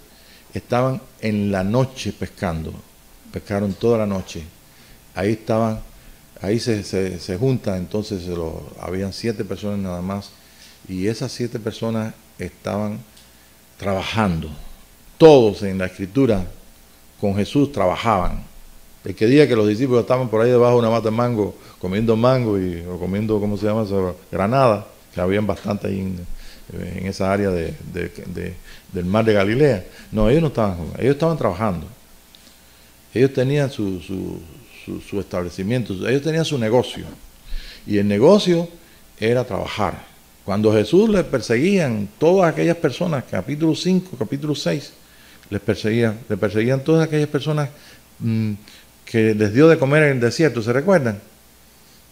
estaban en la noche pescando. Pescaron toda la noche. Ahí estaban, ahí se juntan, entonces habían 7 personas nada más. Y esas 7 personas estaban trabajando. Todos en la Escritura con Jesús trabajaban. El que diga que los discípulos estaban por ahí debajo de una mata de mango, comiendo mango o comiendo, ¿cómo se llama eso? Granada, que habían bastante ahí en esa área del mar de Galilea. No, ellos no estaban, ellos estaban trabajando. Ellos tenían su establecimiento, ellos tenían su negocio. Y el negocio era trabajar. Cuando Jesús les perseguían, todas aquellas personas, capítulo 5, capítulo 6, les perseguían todas aquellas personas que les dio de comer en el desierto, ¿se recuerdan?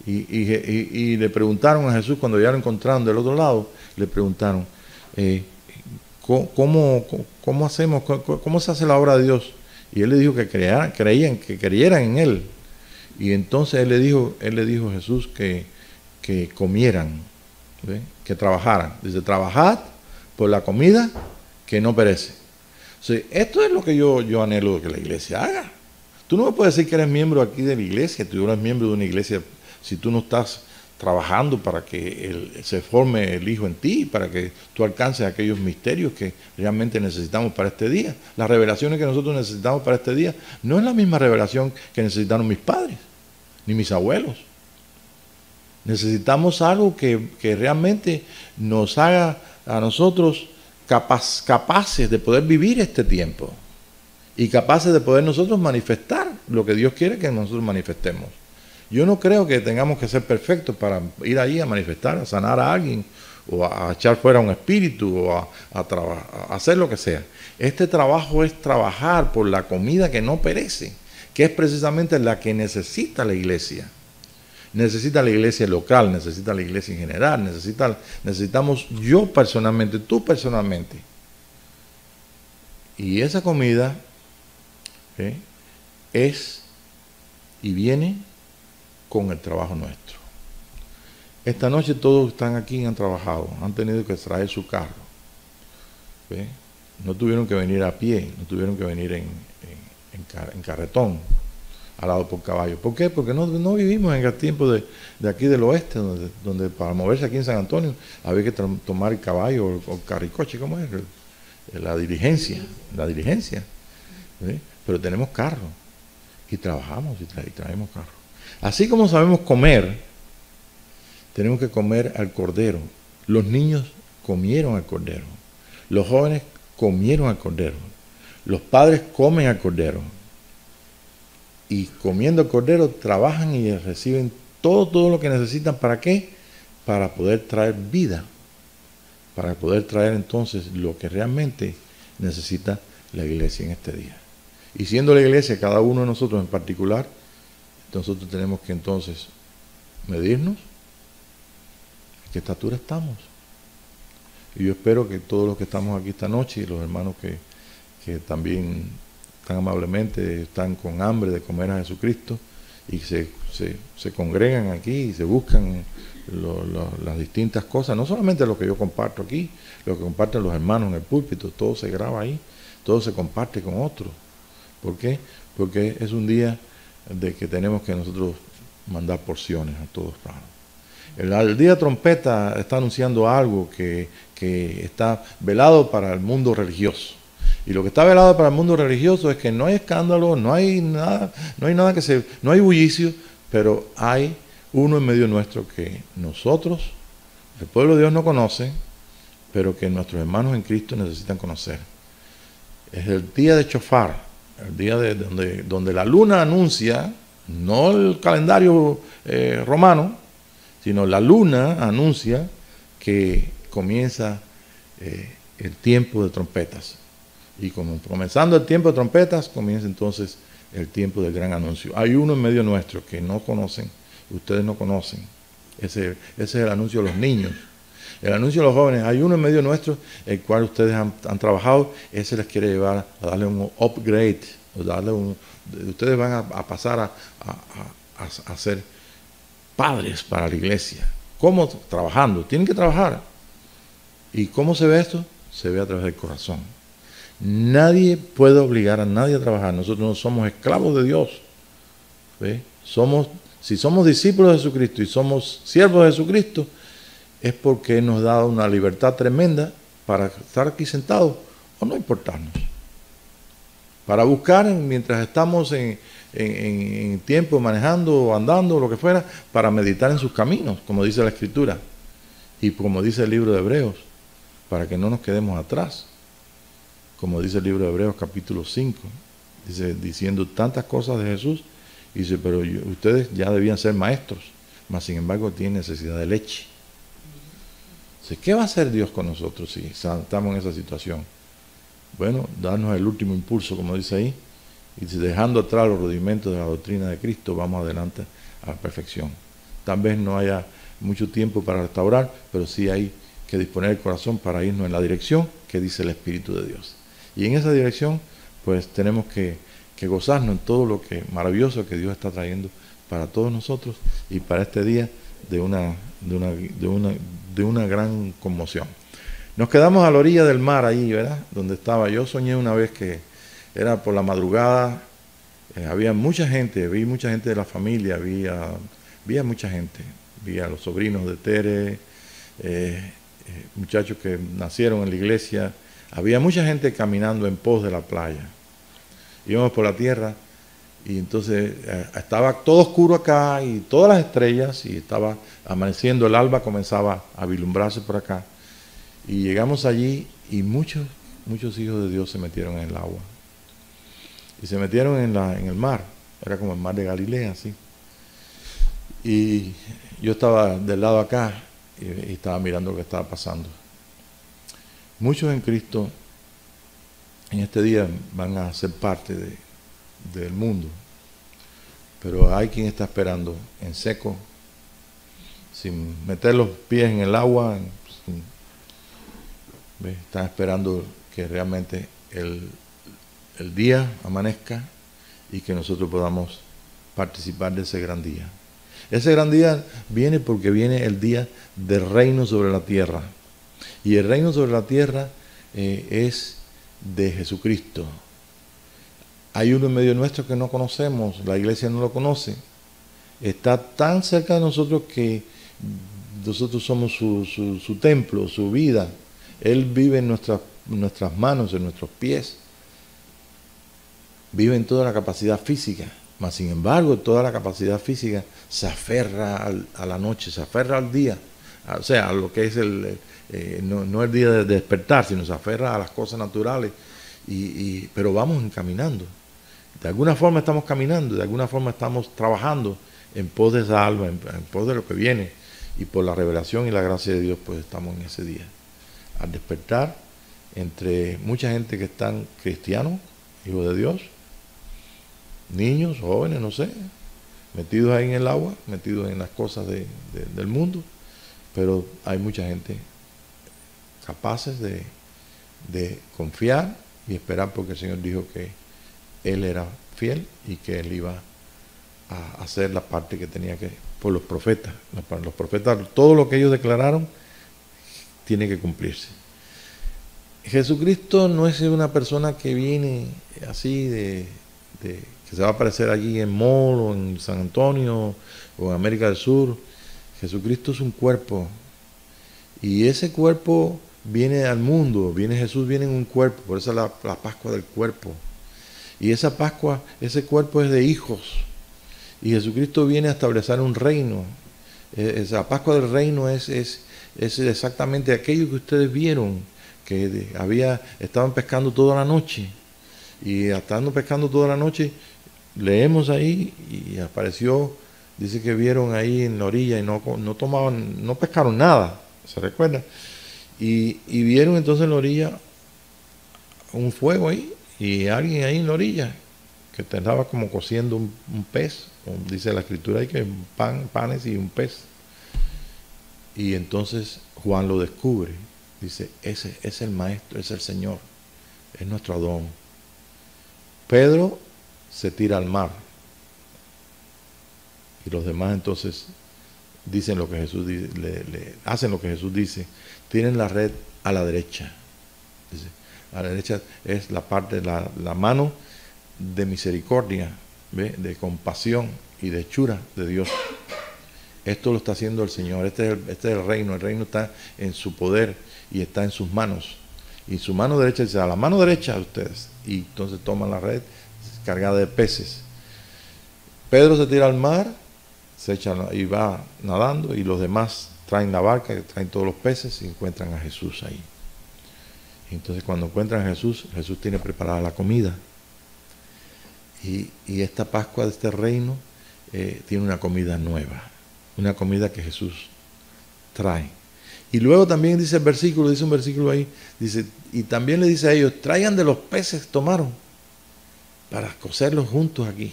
Y le preguntaron a Jesús, cuando ya lo encontraron del otro lado, le preguntaron, ¿cómo hacemos? ¿Cómo se hace la obra de Dios? Y él le dijo que creyeran en él. Y entonces él le dijo a Jesús que comieran, ¿ve? Que trabajaran. Dice, trabajad por la comida que no perece. O sea, esto es lo que yo anhelo que la iglesia haga. Tú no me puedes decir que eres miembro aquí de la iglesia, tú eres miembro de una iglesia, si tú no estás trabajando para que se forme el Hijo en ti, para que tú alcances aquellos misterios que realmente necesitamos para este día. Las revelaciones que nosotros necesitamos para este día no es la misma revelación que necesitaron mis padres, ni mis abuelos. Necesitamos algo que realmente nos haga a nosotros capaces de poder vivir este tiempo y capaces de poder nosotros manifestar lo que Dios quiere que nosotros manifestemos. Yo no creo que tengamos que ser perfectos para ir ahí a manifestar, a sanar a alguien, o a echar fuera un espíritu, o a hacer lo que sea. Este trabajo es trabajar por la comida que no perece, que es precisamente la que necesita la iglesia. Necesita la iglesia local, necesita la iglesia en general, necesitamos yo personalmente, tú personalmente. Y esa comida es y viene con el trabajo nuestro. Esta noche todos están aquí y han trabajado, han tenido que traer su carro. ¿Ve? No tuvieron que venir a pie, no tuvieron que venir en carretón, alado por caballo. ¿Por qué? Porque no vivimos en el tiempo de aquí del oeste, donde para moverse aquí en San Antonio había que tomar el caballo o carricoche, ¿cómo es? La diligencia. ¿Ve? Pero tenemos carro y trabajamos y traemos carro. Así como sabemos comer, tenemos que comer al cordero. Los niños comieron al cordero. Los jóvenes comieron al cordero. Los padres comen al cordero. Y comiendo al cordero trabajan y reciben todo lo que necesitan. ¿Para qué? Para poder traer vida. Para poder traer entonces lo que realmente necesita la iglesia en este día. Y siendo la iglesia, cada uno de nosotros en particular, nosotros tenemos que entonces medirnos a qué estatura estamos. Y yo espero que todos los que estamos aquí esta noche y los hermanos que también tan amablemente están con hambre de comer a Jesucristo y se congregan aquí y se buscan las distintas cosas, no solamente lo que yo comparto aquí, lo que comparten los hermanos en el púlpito, todo se graba ahí, todo se comparte con otros. ¿Por qué? Porque es un día de que tenemos que nosotros mandar porciones a todos lados. El día de trompeta está anunciando algo que está velado para el mundo religioso. Y lo que está velado para el mundo religioso es que no hay escándalo, no hay nada no hay bullicio, pero hay uno en medio nuestro que nosotros, el pueblo de Dios, no conoce, pero que nuestros hermanos en Cristo necesitan conocer. Es el día de Shofar, el día donde la luna anuncia, no el calendario romano, sino la luna anuncia que comienza el tiempo de trompetas. Y comenzando el tiempo de trompetas, comienza entonces el tiempo del gran anuncio. Hay uno en medio nuestro que no conocen, ustedes no conocen. Ese es el anuncio de los niños. El anuncio de los jóvenes, hay uno en medio nuestro, el cual ustedes han trabajado, ese les quiere llevar a darle un upgrade, ustedes van a pasar a ser padres para la iglesia. ¿Cómo? Trabajando, tienen que trabajar. ¿Y cómo se ve esto? Se ve a través del corazón. Nadie puede obligar a nadie a trabajar, nosotros no somos esclavos de Dios. ¿Ve? Si somos discípulos de Jesucristo y somos siervos de Jesucristo, es porque nos da una libertad tremenda para estar aquí sentados o no importarnos. Para buscar, mientras estamos en tiempo manejando o andando o lo que fuera, para meditar en sus caminos, como dice la Escritura. Y como dice el libro de Hebreos, para que no nos quedemos atrás. Como dice el libro de Hebreos capítulo 5, diciendo tantas cosas de Jesús, dice, pero ustedes ya debían ser maestros, mas sin embargo tienen necesidad de leche. ¿Qué va a hacer Dios con nosotros si estamos en esa situación? Bueno, darnos el último impulso, como dice ahí, y dejando atrás los rudimentos de la doctrina de Cristo, vamos adelante a la perfección. Tal vez no haya mucho tiempo para restaurar, pero sí hay que disponer el corazón para irnos en la dirección que dice el Espíritu de Dios. Y en esa dirección, pues tenemos que gozarnos en todo lo que maravilloso que Dios está trayendo para todos nosotros y para este día de una gran conmoción. Nos quedamos a la orilla del mar ahí, ¿verdad? Donde estaba. Yo soñé una vez que era por la madrugada, había mucha gente, vi mucha gente de la familia, vi a mucha gente, vi a los sobrinos de Tere, muchachos que nacieron en la iglesia, había mucha gente caminando en pos de la playa. Íbamos por la tierra y entonces estaba todo oscuro acá y todas las estrellas y estaba amaneciendo, el alba comenzaba a vislumbrarse por acá. Y llegamos allí y muchos hijos de Dios se metieron en el agua. Y se metieron en el mar, era como el mar de Galilea, así. Y yo estaba del lado acá y estaba mirando lo que estaba pasando. Muchos en Cristo en este día van a ser parte del mundo, pero hay quien está esperando en seco, sin meter los pies en el agua, están esperando que realmente el día amanezca y que nosotros podamos participar de ese gran día. Ese gran día viene porque viene el día del reino sobre la tierra. Y el reino sobre la tierra es de Jesucristo. Hay uno en medio nuestro que no conocemos, la iglesia no lo conoce. Está tan cerca de nosotros que nosotros somos su templo, su vida. Él vive en nuestras manos, en nuestros pies. Vive en toda la capacidad física. Mas sin embargo, toda la capacidad física se aferra a la noche, se aferra al día. O sea, a lo que es no el día de despertar, sino se aferra a las cosas naturales. Pero vamos encaminando. De alguna forma estamos caminando, de alguna forma estamos trabajando en pos de esa alma, en pos de lo que viene. Y por la revelación y la gracia de Dios, pues estamos en ese día. Al despertar, entre mucha gente que están cristianos, hijos de Dios, niños, jóvenes, no sé, metidos ahí en el agua, metidos en las cosas del mundo, pero hay mucha gente capaces de confiar y esperar, porque el Señor dijo que Él era fiel y que Él iba a hacer la parte que tenía que, por los profetas. Para los profetas, todo lo que ellos declararon tiene que cumplirse. Jesucristo no es una persona que viene así que se va a aparecer allí en Mall o en San Antonio o en América del Sur. Jesucristo es un cuerpo y ese cuerpo viene al mundo, Jesús viene en un cuerpo, por eso es la Pascua del cuerpo. Y esa Pascua, ese cuerpo es de hijos y Jesucristo viene a establecer un reino. Esa Pascua del reino es exactamente aquello que ustedes vieron, que estaban pescando toda la noche y estando pescando toda la noche, leemos ahí y apareció, dice que vieron ahí en la orilla y no pescaron nada, ¿se recuerda? Y vieron entonces en la orilla un fuego ahí y alguien ahí en la orilla que estaba como cociendo un pez, dice la escritura ahí que panes y un pez. Y entonces Juan lo descubre, dice, ese es el maestro, es el Señor, es nuestro Adón. Pedro se tira al mar y los demás entonces dicen lo que Jesús dice, hacen lo que Jesús dice, tienen la red a la derecha. Dice, a la derecha es la parte, la mano de misericordia, ¿ve? De compasión y de hechura de Dios. Esto lo está haciendo el Señor, este es el reino está en su poder y está en sus manos. Y su mano derecha dice, a la mano derecha de ustedes. Y entonces toman la red cargada de peces. Pedro se tira al mar, se echa y va nadando, y los demás traen la barca, traen todos los peces y encuentran a Jesús ahí. Y entonces cuando encuentran a Jesús, Jesús tiene preparada la comida. Y esta Pascua de este reino tiene una comida nueva, una comida que Jesús trae. Y luego también dice un versículo ahí, dice, y también le dice a ellos, traigan de los peces que tomaron para cocerlos juntos aquí.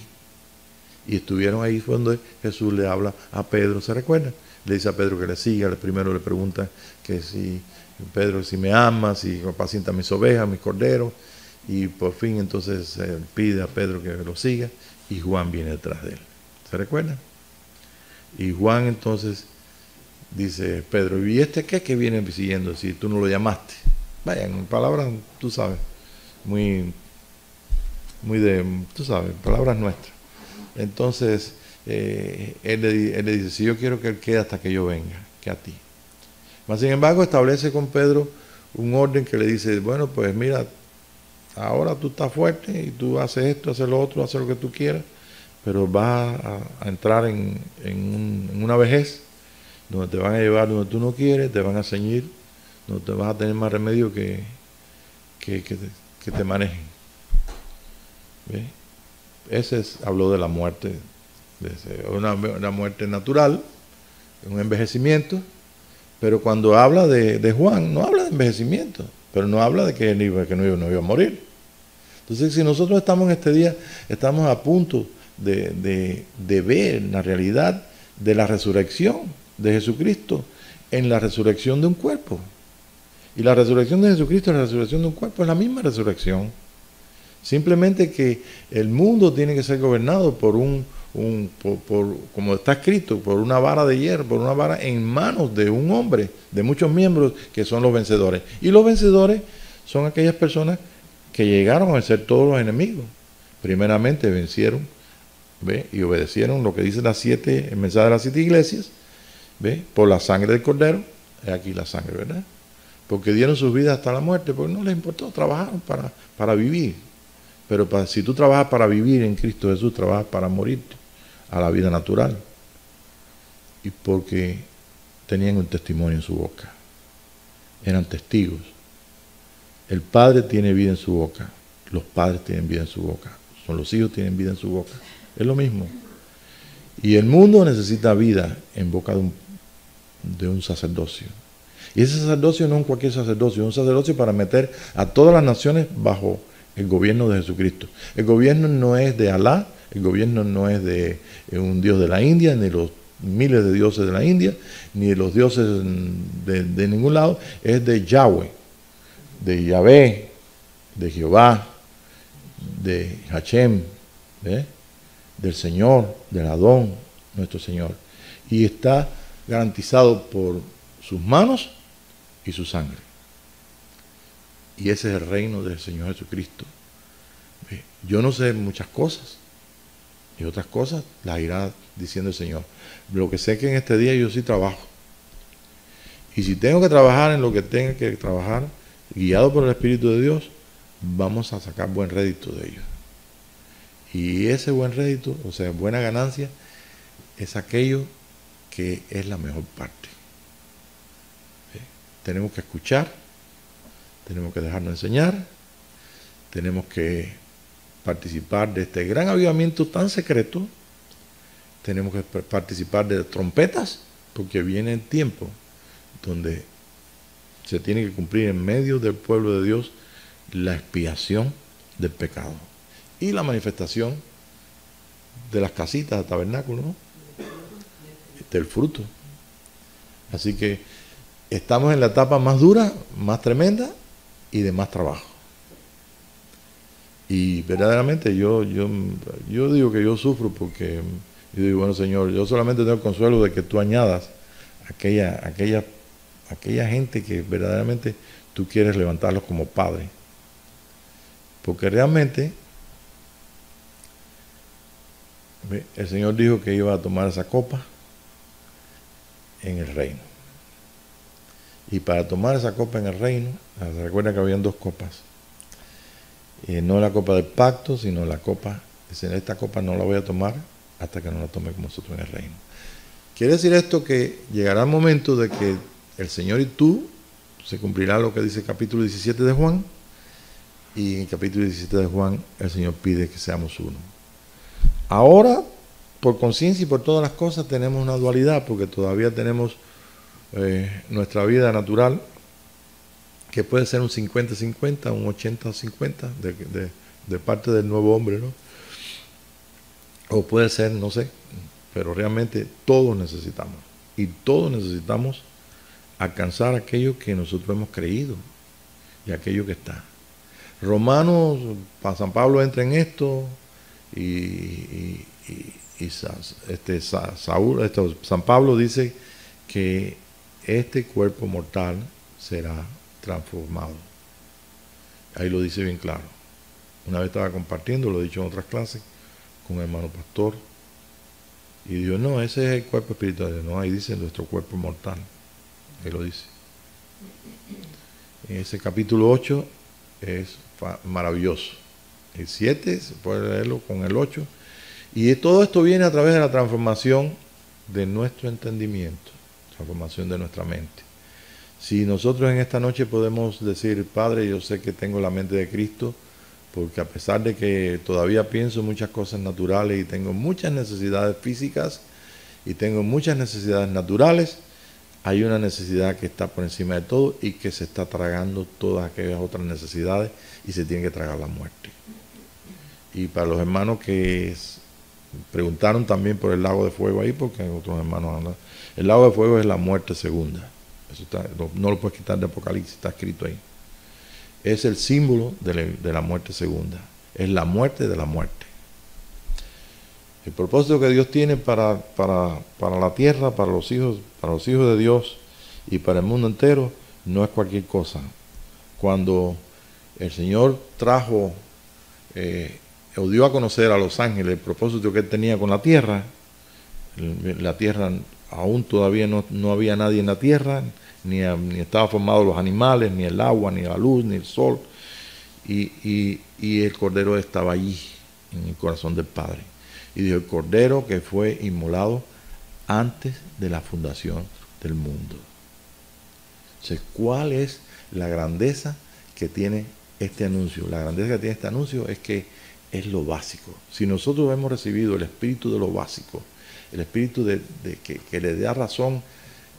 Y estuvieron ahí cuando Jesús le habla a Pedro, ¿se recuerdan? le dice a Pedro que le siga, primero le pregunta que si, Pedro, si me amas, si apacienta mis ovejas, mis corderos, y por fin entonces pide a Pedro que lo siga, y Juan viene detrás de él. ¿Se recuerdan? Y Juan entonces dice, Pedro, ¿y este qué que viene siguiendo si tú no lo llamaste? Vaya, en palabras, tú sabes, muy de, tú sabes, palabras nuestras. Entonces, él le dice, si yo quiero que él quede hasta que yo venga, que a ti. Mas, sin embargo, establece con Pedro un orden que le dice, bueno, pues mira, ahora tú estás fuerte y tú haces esto, haces lo otro, haces lo que tú quieras, pero vas a entrar en una vejez donde te van a llevar donde tú no quieres, te van a ceñir, donde te vas a tener más remedio que te manejen. ¿Ve? Habló de la muerte, una muerte natural, un envejecimiento, pero cuando habla de Juan, no habla de envejecimiento, pero no habla de que no iba a morir. Entonces, si nosotros estamos en este día, estamos a punto de ver la realidad de la resurrección de Jesucristo en la resurrección de un cuerpo. Y la resurrección de Jesucristo en la resurrección de un cuerpo es la misma resurrección. Simplemente que el mundo tiene que ser gobernado por como está escrito, por una vara de hierro, por una vara en manos de un hombre, de muchos miembros que son los vencedores. Y los vencedores son aquellas personas que llegaron a vencer todos los enemigos. Primeramente vencieron, ¿ve? Y obedecieron lo que dice el mensaje de las 7 iglesias, ¿ve? Por la sangre del Cordero. Es aquí la sangre, ¿verdad? Porque dieron sus vidas hasta la muerte, porque no les importó, trabajaron para vivir. Pero si tú trabajas para vivir en Cristo Jesús, trabajas para morirte a la vida natural. Y porque tenían un testimonio en su boca. Eran testigos. El Padre tiene vida en su boca. Los padres tienen vida en su boca. Son los hijos tienen vida en su boca. Es lo mismo. Y el mundo necesita vida en boca de un sacerdocio. Y ese sacerdocio no es cualquier sacerdocio, es un sacerdocio para meter a todas las naciones bajo el gobierno de Jesucristo. El gobierno no es de Alá, el gobierno no es de un dios de la India, ni los miles de dioses de la India, ni de los dioses de ningún lado, es de Yahweh, de Yahvé, de Jehová, de Hashem, ¿eh? Del Señor, del Adón, nuestro Señor. Y está garantizado por sus manos y su sangre. Y ese es el reino del Señor Jesucristo. Yo no sé muchas cosas, y otras cosas las irá diciendo el Señor. Lo que sé es que en este día yo sí trabajo. Y si tengo que trabajar en lo que tenga que trabajar, guiado por el Espíritu de Dios, vamos a sacar buen rédito de ello. Y ese buen rédito, o sea, buena ganancia, es aquello que es la mejor parte. Tenemos que escuchar, tenemos que dejarnos enseñar, tenemos que participar de este gran avivamiento tan secreto, tenemos que participar de trompetas, porque viene el tiempo donde se tiene que cumplir en medio del pueblo de Dios la expiación del pecado y la manifestación de las casitas de tabernáculo, ¿no? Del fruto. Así que estamos en la etapa más dura, más tremenda y de más trabajo. Y verdaderamente yo digo que yo sufro porque yo digo, bueno, Señor, yo solamente tengo el consuelo de que tú añadas aquella gente que verdaderamente tú quieres levantarlos como padre. Porque realmente el Señor dijo que iba a tomar esa copa en el reino. Y para tomar esa copa en el reino, se recuerda que habían 2 copas. No la copa del pacto, sino la copa, dice, esta copa no la voy a tomar hasta que no la tome con vosotros en el reino. Quiere decir esto que llegará el momento de que el Señor y tú, se cumplirá lo que dice el capítulo 17 de Juan, y en el capítulo 17 de Juan el Señor pide que seamos uno. Ahora, por conciencia y por todas las cosas, tenemos una dualidad, porque todavía tenemos nuestra vida natural, que puede ser un 50-50, un 80-50 de parte del nuevo hombre, ¿no? O puede ser, no sé, pero realmente todos necesitamos. y todos necesitamos alcanzar aquello que nosotros hemos creído y aquello que está. Romanos, San Pablo entra en esto y San Pablo dice que este cuerpo mortal será transformado. Ahí lo dice bien claro. Una vez estaba compartiendo, lo he dicho en otras clases, con un hermano pastor, y dijo, no, ese es el cuerpo espiritual. No, ahí dice nuestro cuerpo mortal. Ahí lo dice. En ese capítulo 8 es maravilloso. El 7, se puede leerlo con el 8. Y todo esto viene a través de la transformación de nuestro entendimiento, transformación de nuestra mente. Si nosotros en esta noche podemos decir, Padre, yo sé que tengo la mente de Cristo, porque a pesar de que todavía pienso muchas cosas naturales y tengo muchas necesidades físicas y tengo muchas necesidades naturales, hay una necesidad que está por encima de todo y que se está tragando todas aquellas otras necesidades y se tiene que tragar la muerte. Y para los hermanos que preguntaron también por el lago de fuego ahí, porque otros hermanos hablan, el lago de fuego es la muerte segunda. Eso está, no lo puedes quitar de Apocalipsis, está escrito ahí. Es el símbolo de la muerte segunda. Es la muerte de la muerte. El propósito que Dios tiene para la tierra, para los hijos de Dios y para el mundo entero, no es cualquier cosa. Cuando el Señor trajo o dio a conocer a los ángeles el propósito que Él tenía con la tierra aún todavía no había nadie en la tierra, ni estaban formados los animales, ni el agua, ni la luz, ni el sol, y el Cordero estaba allí, en el corazón del Padre. Y dijo, el Cordero que fue inmolado antes de la fundación del mundo. Entonces, ¿cuál es la grandeza que tiene este anuncio? La grandeza que tiene este anuncio es que es lo básico. Si nosotros hemos recibido el espíritu de lo básico, el espíritu que le da razón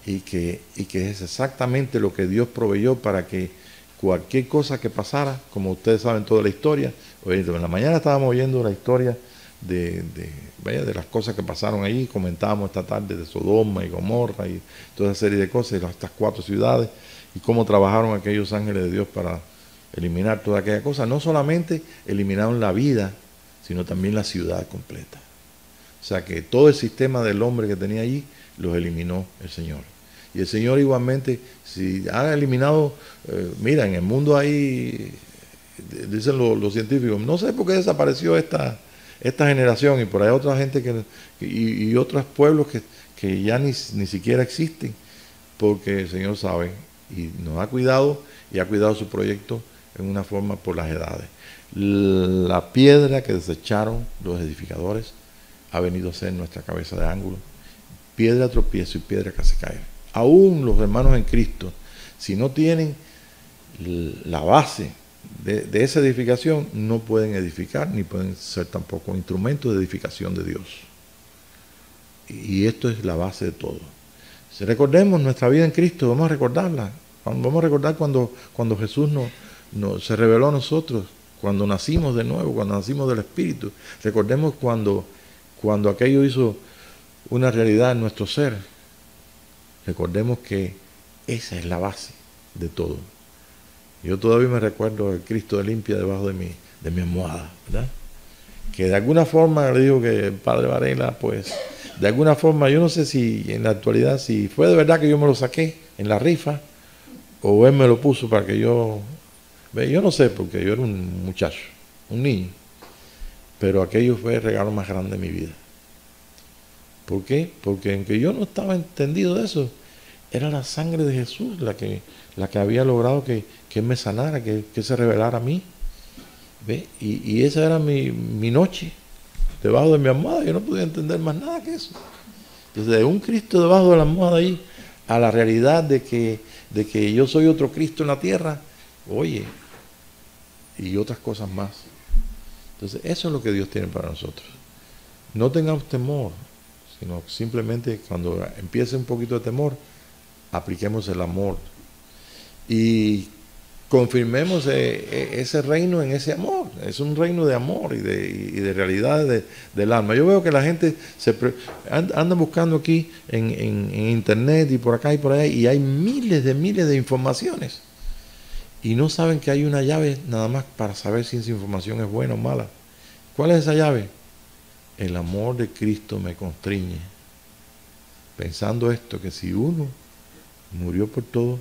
y que es exactamente lo que Dios proveyó para que cualquier cosa que pasara, como ustedes saben toda la historia, hoy en la mañana estábamos oyendo la historia de las cosas que pasaron ahí, comentábamos esta tarde de Sodoma y Gomorra y toda esa serie de cosas, y estas 4 ciudades, y cómo trabajaron aquellos ángeles de Dios para eliminar toda aquella cosa. No solamente eliminaron la vida, sino también la ciudad completa. O sea que todo el sistema del hombre que tenía allí los eliminó el Señor. Y el Señor igualmente, si han eliminado, mira, en el mundo ahí, dicen los científicos, no sé por qué desapareció esta generación, y por ahí otra gente y otros pueblos que ya ni siquiera existen, porque el Señor sabe y nos ha cuidado y ha cuidado su proyecto en una forma por las edades. La piedra que desecharon los edificadores ha venido a ser nuestra cabeza de ángulo, piedra de tropiezo y piedra que hace caer. Aún los hermanos en Cristo, si no tienen la base de esa edificación, no pueden edificar ni pueden ser tampoco instrumentos de edificación de Dios. Y esto es la base de todo. Si recordemos nuestra vida en Cristo, vamos a recordarla. Vamos a recordar cuando Jesús se reveló a nosotros, cuando nacimos de nuevo, cuando nacimos del Espíritu. Recordemos cuando aquello hizo una realidad en nuestro ser. Recordemos que esa es la base de todo. Yo todavía me recuerdo el Cristo de limpia debajo de mi almohada, ¿verdad? Que de alguna forma le digo que el Padre Varela, pues, de alguna forma, yo no sé si en la actualidad, si fue de verdad que yo me lo saqué en la rifa, o él me lo puso para que yo no sé, porque yo era un muchacho, un niño, pero aquello fue el regalo más grande de mi vida. ¿Por qué? Porque aunque yo no estaba entendido de eso, era la sangre de Jesús la que había logrado que Él me sanara, que se revelara a mí. ¿Ve? Y esa era mi noche, debajo de mi almohada. Yo no podía entender más nada que eso. Desde un Cristo debajo de la almohada ahí, a la realidad de que yo soy otro Cristo en la tierra, oye, y otras cosas más. Entonces, eso es lo que Dios tiene para nosotros. No tengamos temor, sino simplemente cuando empiece un poquito de temor, apliquemos el amor. Y confirmemos ese reino en ese amor. Es un reino de amor y de realidades del alma. Yo veo que la gente anda buscando aquí en internet y por acá y por allá, y hay miles de informaciones. Y no saben que hay una llave nada más para saber si esa información es buena o mala. ¿Cuál es esa llave? El amor de Cristo me constriñe. Pensando esto, que si uno murió por todos,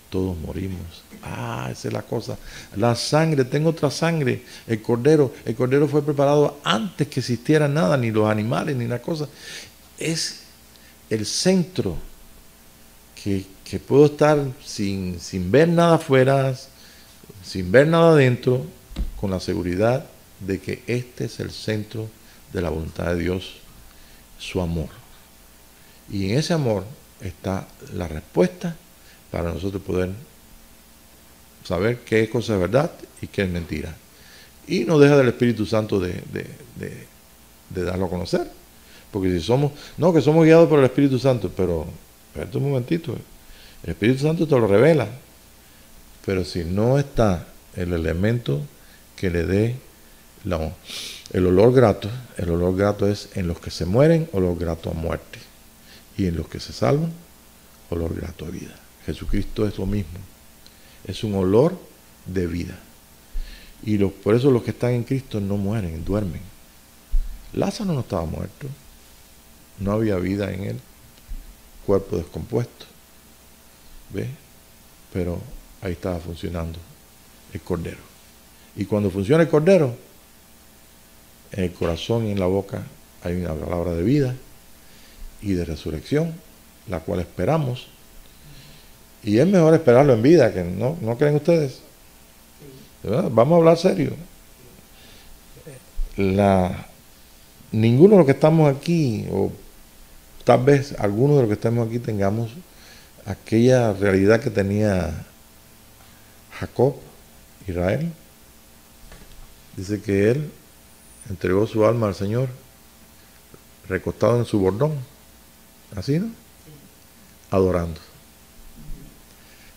todos morimos. Esa es la cosa. La sangre, tengo otra sangre. El cordero fue preparado antes que existiera nada, ni los animales, ni la cosa. Es el centro que puedo estar sin ver nada afuera, sin ver nada adentro, con la seguridad de que este es el centro de la voluntad de Dios, su amor. Y en ese amor está la respuesta para nosotros poder saber qué cosa es verdad y qué es mentira. Y no deja del Espíritu Santo de darlo a conocer. Porque si somos guiados por el Espíritu Santo, pero espérate un momentito, el Espíritu Santo te lo revela. Pero si no está el elemento que le dé el olor grato es en los que se mueren, olor grato a muerte. Y en los que se salvan, olor grato a vida. Jesucristo es lo mismo. Es un olor de vida. Y por eso los que están en Cristo no mueren, duermen. Lázaro no estaba muerto. No había vida en él. Cuerpo descompuesto. ¿Ves? Pero ahí estaba funcionando el Cordero. Y cuando funciona el Cordero, en el corazón y en la boca hay una palabra de vida y de resurrección, la cual esperamos. Y es mejor esperarlo en vida, que ¿no creen ustedes? ¿Verdad? Vamos a hablar serio. Ninguno de los que estamos aquí, o tal vez algunos de los que estamos aquí, tengamos aquella realidad que tenía Jacob, Israel. Dice que él entregó su alma al Señor recostado en su bordón, así, ¿no? Adorando.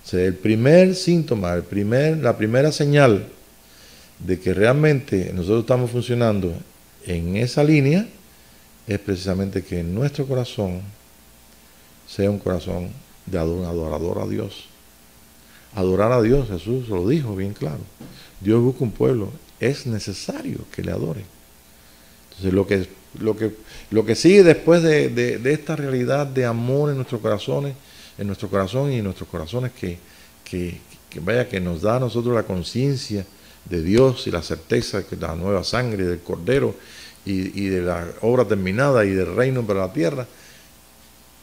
O sea, el primer síntoma, la primera señal de que realmente nosotros estamos funcionando en esa línea es precisamente que nuestro corazón sea un corazón de adorador a Dios. Adorar a Dios, Jesús lo dijo bien claro. Dios busca un pueblo, es necesario que le adore. Entonces lo que sigue después de esta realidad de amor en nuestros corazones, en nuestro corazón y en nuestros corazones que nos da a nosotros la conciencia de Dios y la certeza de la nueva sangre del Cordero y de la obra terminada y del reino para la tierra,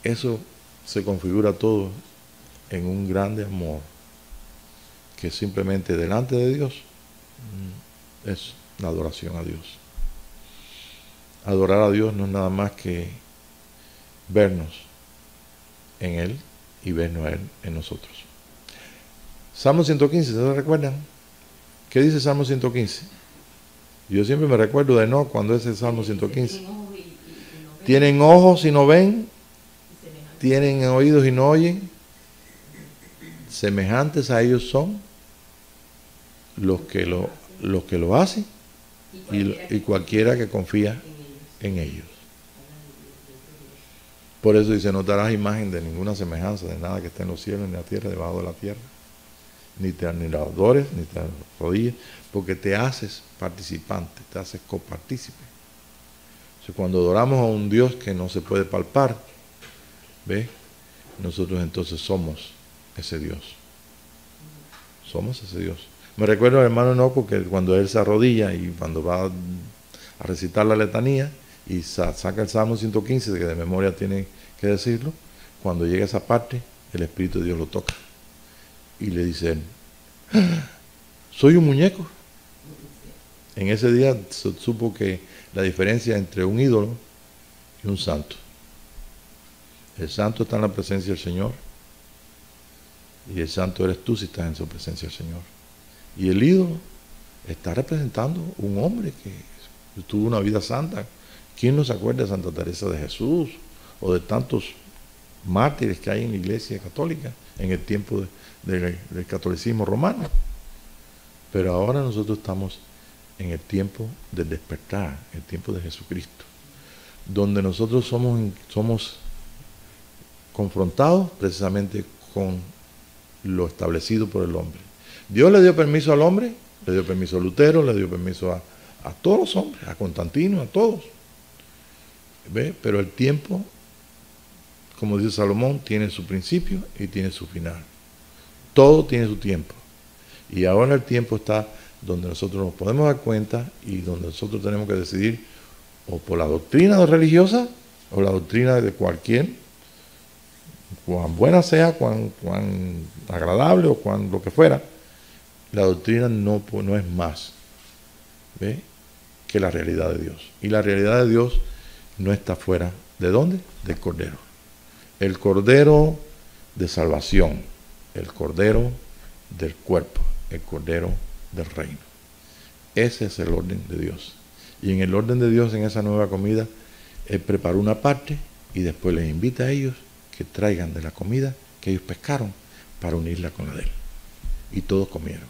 eso se configura todo en un grande amor que simplemente delante de Dios es la adoración a Dios. Adorar a Dios no es nada más que vernos en Él y vernos a Él en nosotros. Salmo 115, ¿se recuerdan? ¿Qué dice Salmo 115? Yo siempre me recuerdo de Enoc cuando es el Salmo 115. Tienen ojos y no ven, tienen oídos y no oyen, semejantes a ellos son los que lo hacen y cualquiera que confía en ellos. Por eso dice, no te harás imagen de ninguna semejanza, de nada que esté en los cielos, ni en la tierra, debajo de la tierra. Ni te adores, ni te arrodilles, porque te haces participante, te haces copartícipe. O sea, cuando adoramos a un Dios que no se puede palpar, ¿ves? Nosotros entonces somos ese Dios. Somos ese Dios. Me recuerdo al hermano Enoco que cuando él se arrodilla y cuando va a recitar la letanía y saca el Salmo 115, que de memoria tiene que decirlo, cuando llega a esa parte, el Espíritu de Dios lo toca. Y le dice él, soy un muñeco. En ese día supo que la diferencia entre un ídolo y un santo. El santo está en la presencia del Señor. Y el santo eres tú si estás en su presencia del Señor. Y el ídolo está representando un hombre que tuvo una vida santa. ¿Quién no se acuerda de Santa Teresa de Jesús? O de tantos mártires que hay en la Iglesia Católica, en el tiempo del catolicismo romano. Pero ahora nosotros estamos en el tiempo del despertar, el tiempo de Jesucristo, donde nosotros somos confrontados precisamente con lo establecido por el hombre. Dios le dio permiso al hombre, le dio permiso a Lutero, le dio permiso a todos los hombres, a Constantino, a todos. ¿Ve? Pero el tiempo, como dice Salomón, tiene su principio y tiene su final. Todo tiene su tiempo. Y ahora el tiempo está donde nosotros nos podemos dar cuenta y donde nosotros tenemos que decidir o por la doctrina religiosa o la doctrina de cualquier, cuán buena sea, cuán agradable o cuán lo que fuera, la doctrina no es más, ¿ve?, que la realidad de Dios. Y la realidad de Dios no está fuera, ¿de dónde? Del Cordero. El Cordero de salvación, el Cordero del cuerpo, el Cordero del reino. Ese es el orden de Dios. Y en el orden de Dios, en esa nueva comida, Él preparó una parte y después les invita a ellos que traigan de la comida que ellos pescaron para unirla con la de Él. Y todos comieron.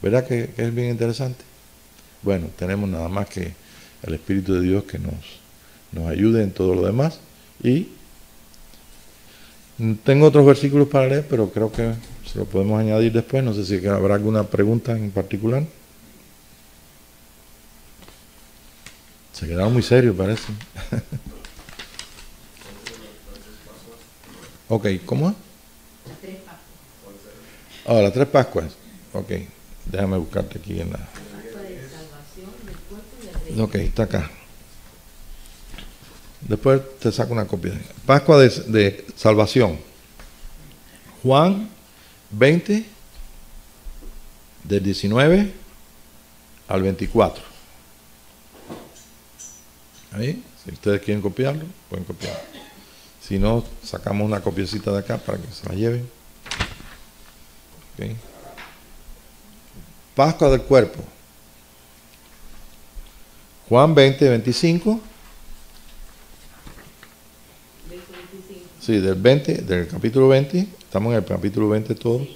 ¿Verdad que es bien interesante? Bueno, tenemos nada más que el Espíritu de Dios que nos ayude en todo lo demás. Y tengo otros versículos para leer, pero creo que se lo podemos añadir después. No sé si habrá alguna pregunta en particular. Se quedaron muy serios, parece. Ok, ¿cómo? Las 3 Pascuas. Ah, las 3 Pascuas. Ok, déjame buscarte aquí en la... Pascua de salvación del cuerpo y del reino. Ok, está acá. Después te saco una copia. Pascua de salvación. Juan 20, del 19 al 24. Ahí, si ustedes quieren copiarlo, pueden copiarlo. Si no, sacamos una copiecita de acá para que se la lleven. Okay. Pascua del cuerpo. Juan 20, 25. Sí, del capítulo 20. Estamos en el capítulo 20 todos.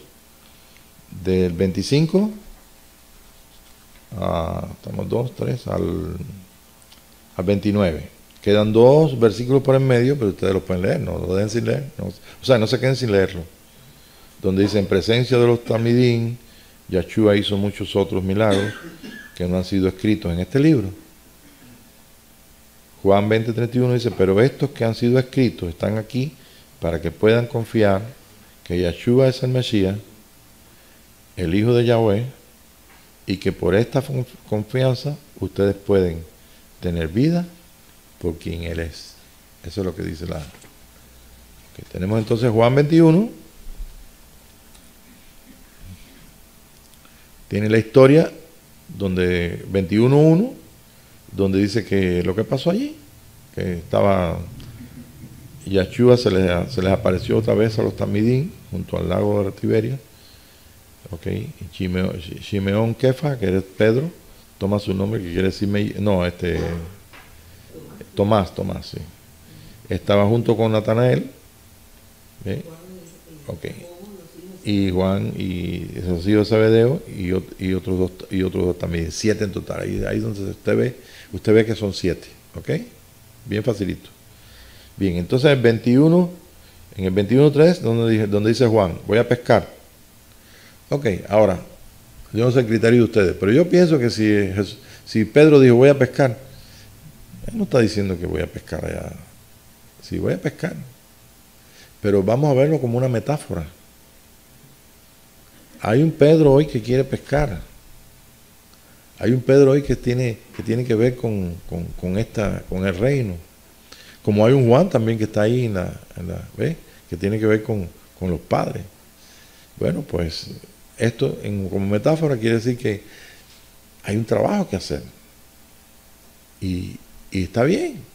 Del 25. Estamos 2, 3, al 29. Quedan 2 versículos por en medio, pero ustedes los pueden leer, no lo dejen sin leer. No, o sea, no se queden sin leerlo. Donde dice, en presencia de los Talmidim, Yahshua hizo muchos otros milagros que no han sido escritos en este libro. Juan 20, 31 dice, pero estos que han sido escritos están aquí para que puedan confiar que Yahshua es el Mesías, el Hijo de Yahweh, y que por esta confianza ustedes pueden tener vida por quien Él es. Eso es lo que dice la... Okay, tenemos entonces Juan 21. Tiene la historia donde 21.1, donde dice que lo que pasó allí, que estaba Yahshua, se les apareció otra vez a los Talmidim junto al lago de Tiberia. Okay. Shimeón Kefa, que es Pedro, toma su nombre, que quiere decir Tomás, sí. Estaba junto con Natanael, ¿ve? Okay. Y Juan y los hijos de Zebedeo y otros dos también, 7 en total. Ahí donde usted ve que son 7, ¿ok? Bien facilito. Bien, entonces en el 21.3, donde dice Juan, voy a pescar. Ok, ahora, yo no sé el criterio de ustedes, pero yo pienso que si Pedro dijo voy a pescar, él no está diciendo que voy a pescar allá. Sí, voy a pescar. Pero vamos a verlo como una metáfora. Hay un Pedro hoy que quiere pescar. Hay un Pedro hoy que tiene que ver con el reino. Como hay un Juan también que está ahí ¿ve? Que tiene que ver con los padres. Bueno, pues esto como metáfora quiere decir que hay un trabajo que hacer. Y está bien.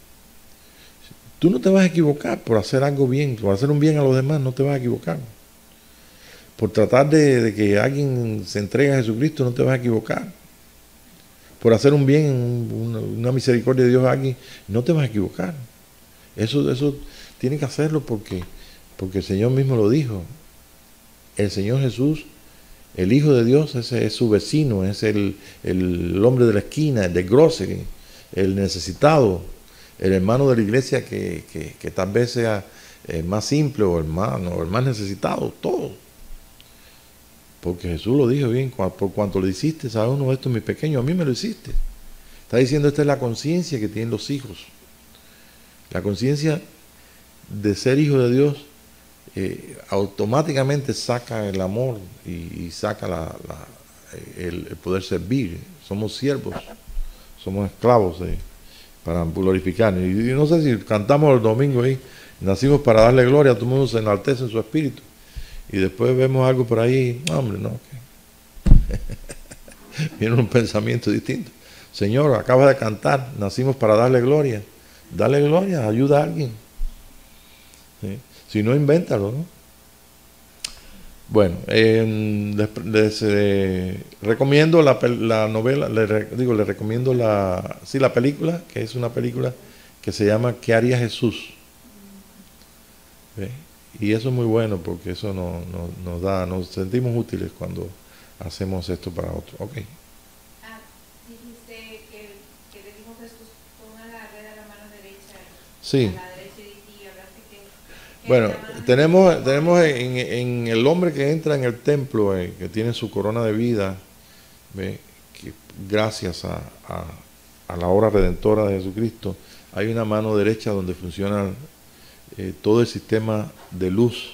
Tú no te vas a equivocar por hacer algo bien, por hacer un bien a los demás, no te vas a equivocar. Por tratar de que alguien se entregue a Jesucristo, no te vas a equivocar. Por hacer un bien, una misericordia de Dios a alguien, no te vas a equivocar. Eso tiene que hacerlo porque el Señor mismo lo dijo. El Señor Jesús, el Hijo de Dios, ese es su vecino, es el hombre de la esquina, el del grocery, el necesitado, el hermano de la iglesia que tal vez sea el más simple o el más necesitado, todo. Porque Jesús lo dijo bien, por cuanto lo hiciste a uno de estos mis pequeños, a mí me lo hiciste. Está diciendo, esta es la conciencia que tienen los hijos. La conciencia de ser hijo de Dios automáticamente saca el amor y saca el poder servir. Somos siervos, somos esclavos para glorificar. Y no sé si cantamos el domingo ahí, nacimos para darle gloria, todo el mundo se enaltece en su espíritu. Y después vemos algo por ahí, hombre, no. Viene un pensamiento distinto. Señor, acaba de cantar, nacimos para darle gloria. Dale gloria, ayuda a alguien. ¿Sí? Si no, invéntalo, ¿no? Bueno, les recomiendo la novela, les recomiendo la película, que es una película que se llama ¿Qué haría Jesús? ¿Sí? Y eso es muy bueno porque eso nos sentimos útiles cuando hacemos esto para otros. Ok. Dijiste que le dijo Jesús, ponga la red a la mano derecha. Sí. A la derecha y hablaste que Bueno, tenemos en el hombre que entra en el templo, que tiene su corona de vida, ¿ve? Que gracias a la obra redentora de Jesucristo, hay una mano derecha donde funciona todo el sistema de luz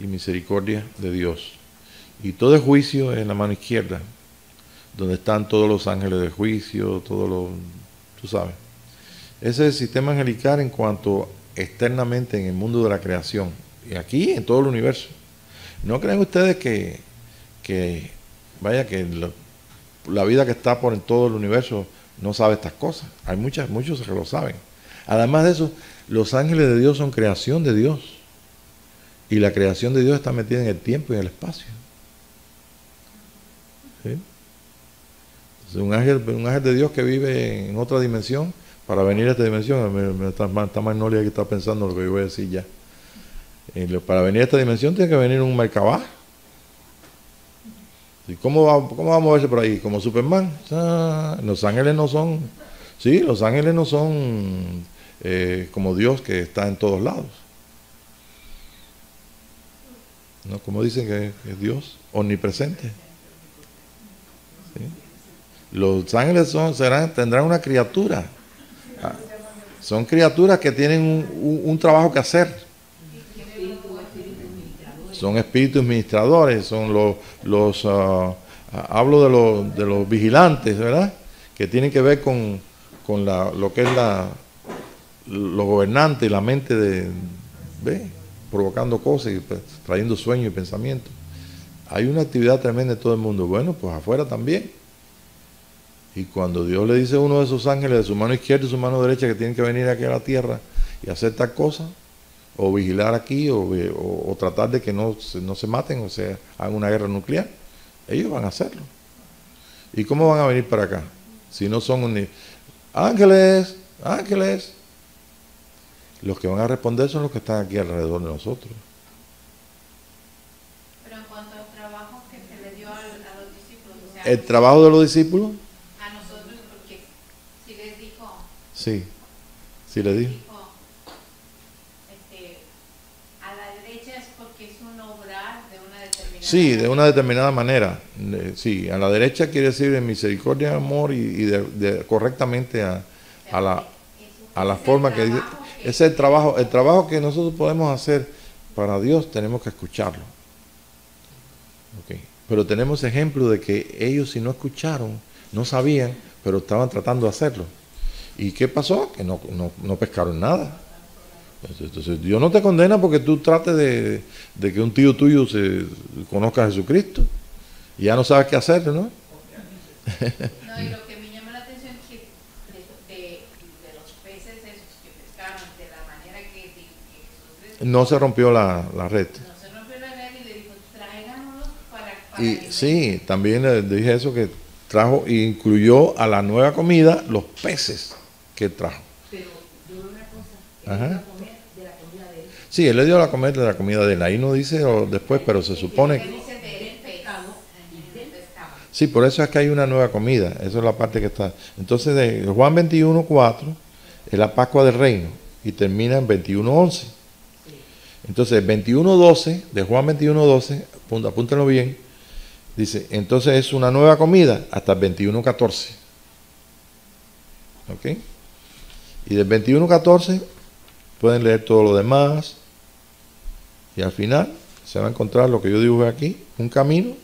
y misericordia de Dios. Y todo el juicio es en la mano izquierda, donde están todos los ángeles de juicio, tú sabes. Ese es el sistema angelical en cuanto externamente en el mundo de la creación, y aquí en todo el universo. ¿No creen ustedes que la vida que está por en todo el universo no sabe estas cosas? Hay muchos que lo saben. Además de eso, los ángeles de Dios son creación de Dios. Y la creación de Dios está metida en el tiempo y en el espacio. ¿Sí? Entonces, un ángel de Dios que vive en otra dimensión, para venir a esta dimensión, está Magnolia que está pensando lo que yo voy a decir ya. Para venir a esta dimensión tiene que venir un Merkabah. ¿Y cómo va a moverse por ahí? ¿Como Superman? Los ángeles no son... Sí, los ángeles no son como Dios que está en todos lados. ¿No? Como dicen que es Dios, omnipresente. ¿Sí? Los ángeles tendrán una criatura. Son criaturas que tienen un trabajo que hacer. Son espíritus administradores, son hablo de los vigilantes, ¿verdad? Que tienen que ver con lo que es los gobernantes, la mente provocando cosas y trayendo sueños y pensamientos. Hay una actividad tremenda en todo el mundo. Bueno, pues afuera también. Y cuando Dios le dice a uno de esos ángeles de su mano izquierda y su mano derecha que tienen que venir aquí a la tierra y hacer tal cosa, o vigilar aquí, o tratar de que no se maten, o sea, hagan una guerra nuclear, ellos van a hacerlo. ¿Y cómo van a venir para acá? Si no son ángeles, los que van a responder son los que están aquí alrededor de nosotros. Pero en cuanto al trabajo que se le dio a los discípulos, o sea, El trabajo de los discípulos, a nosotros, porque si les dijo, sí le dijo. A la derecha es porque es un obrar de una determinada Sí, de una determinada manera. Sí, a la derecha quiere decir de misericordia, amor y correctamente a la forma que dice. Ese es el trabajo que nosotros podemos hacer para Dios, tenemos que escucharlo. Okay. Pero tenemos ejemplo de que ellos, si no escucharon, no sabían, pero estaban tratando de hacerlo. ¿Y qué pasó? Que no pescaron nada. Entonces Dios no te condena porque tú trates de que un tío tuyo se conozca a Jesucristo y ya no sabes qué hacer, ¿no? No, y lo que me llama la atención es que de los peces esos que pescaron, de la manera que Jesús les... No se rompió la red. No se rompió la red y le dijo, tráiganos para Y sí, también le dije eso, que trajo e incluyó a la nueva comida los peces que trajo. Pero yo una cosa, Ajá. iba a comer de la Sí, él le dio la comida de él. Ahí no dice después, pero se supone. Dice del pescado. Del pescado. Sí, por eso es que hay una nueva comida. Esa es la parte que está. Entonces, de Juan 21:4 es la Pascua del Reino y termina en 21:11. Entonces, 21:12, de Juan 21:12, apúntenlo bien, dice, entonces es una nueva comida hasta el 21:14. ¿Ok? Y del 21:14 pueden leer todo lo demás y al final se va a encontrar lo que yo dibujé aquí, un camino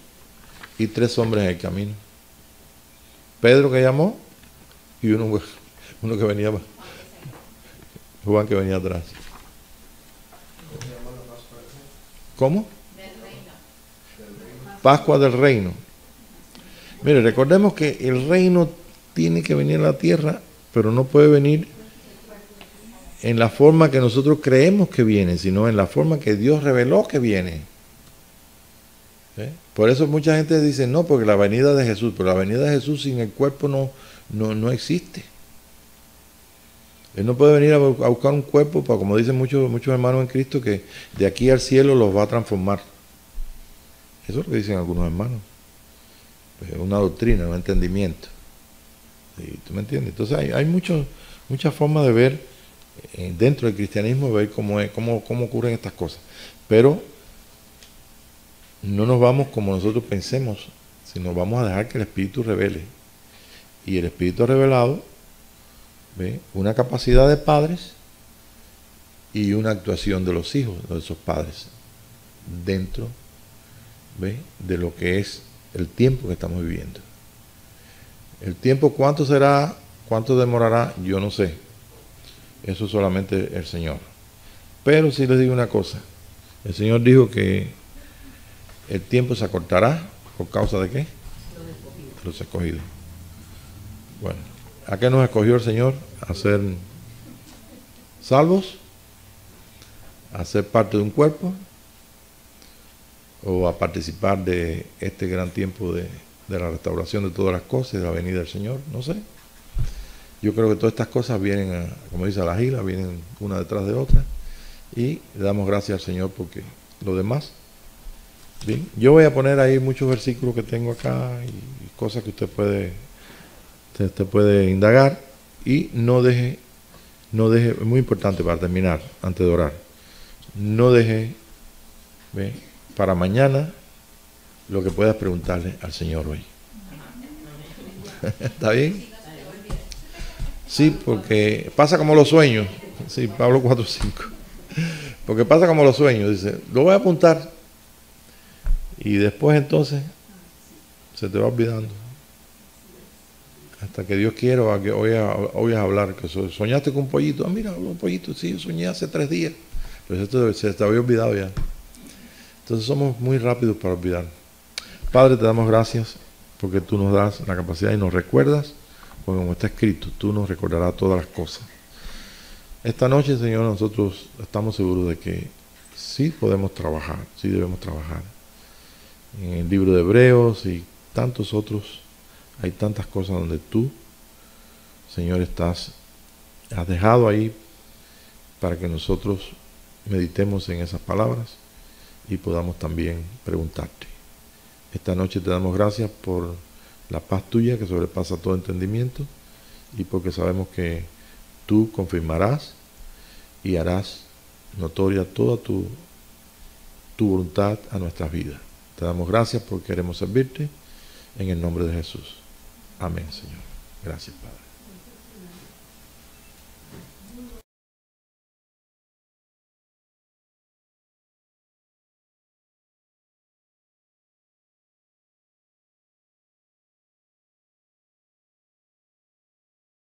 y 3 hombres en el camino. Pedro que llamó y uno que venía, Juan que venía atrás. ¿Cómo? Del reino. Pascua del Reino. Mire, recordemos que el reino tiene que venir a la tierra, pero no puede venir en la forma que nosotros creemos que viene, sino en la forma que Dios reveló que viene. ¿Sí? Por eso mucha gente dice, no, porque la venida de Jesús, pero la venida de Jesús sin el cuerpo no existe. Él no puede venir a buscar un cuerpo, para, como dicen muchos hermanos en Cristo, que de aquí al cielo los va a transformar. Eso es lo que dicen algunos hermanos. Es una doctrina, un entendimiento. ¿Tú me entiendes? Entonces hay muchas formas de ver dentro del cristianismo, ver cómo ocurren estas cosas. Pero no nos vamos como nosotros pensemos, sino vamos a dejar que el Espíritu revele. Y el Espíritu ha revelado, ¿ve?, una capacidad de padres y una actuación de los hijos de esos padres dentro, ¿ve?, de lo que es el tiempo que estamos viviendo. El tiempo, ¿cuánto será? ¿Cuánto demorará? Yo no sé. Eso solamente el Señor. Pero sí les digo una cosa. El Señor dijo que el tiempo se acortará por causa de ¿qué? Los escogidos. Bueno, ¿a qué nos escogió el Señor? A ser salvos, a ser parte de un cuerpo, o a participar de este gran tiempo de la restauración de todas las cosas y de la venida del Señor, no sé. Yo creo que todas estas cosas vienen, como dice la Gila, vienen una detrás de otra, y le damos gracias al Señor porque lo demás. Bien, yo voy a poner ahí muchos versículos que tengo acá y cosas que usted puede indagar, y no deje, es muy importante para terminar, antes de orar, no deje, ¿ve?, para mañana lo que puedas preguntarle al Señor hoy. ¿Está bien? Sí, porque pasa como los sueños. Sí, Pablo 4:5. Porque pasa como los sueños. Dice, lo voy a apuntar. Y después entonces se te va olvidando. Hasta que Dios quiera o que oyas hablar. Que soñaste con un pollito. Ah, mira, un pollito. Sí, yo soñé hace 3 días. Pero esto se te había olvidado ya. Entonces somos muy rápidos para olvidar. Padre, te damos gracias porque tú nos das la capacidad y nos recuerdas, porque como está escrito, tú nos recordarás todas las cosas. Esta noche, Señor, nosotros estamos seguros de que sí podemos trabajar, sí debemos trabajar. En el libro de Hebreos y tantos otros, hay tantas cosas donde tú, Señor, has dejado ahí para que nosotros meditemos en esas palabras y podamos también preguntarte. Esta noche te damos gracias por la paz tuya que sobrepasa todo entendimiento, y porque sabemos que tú confirmarás y harás notoria toda tu voluntad a nuestras vidas. Te damos gracias porque queremos servirte en el nombre de Jesús. Amén, Señor. Gracias, Padre.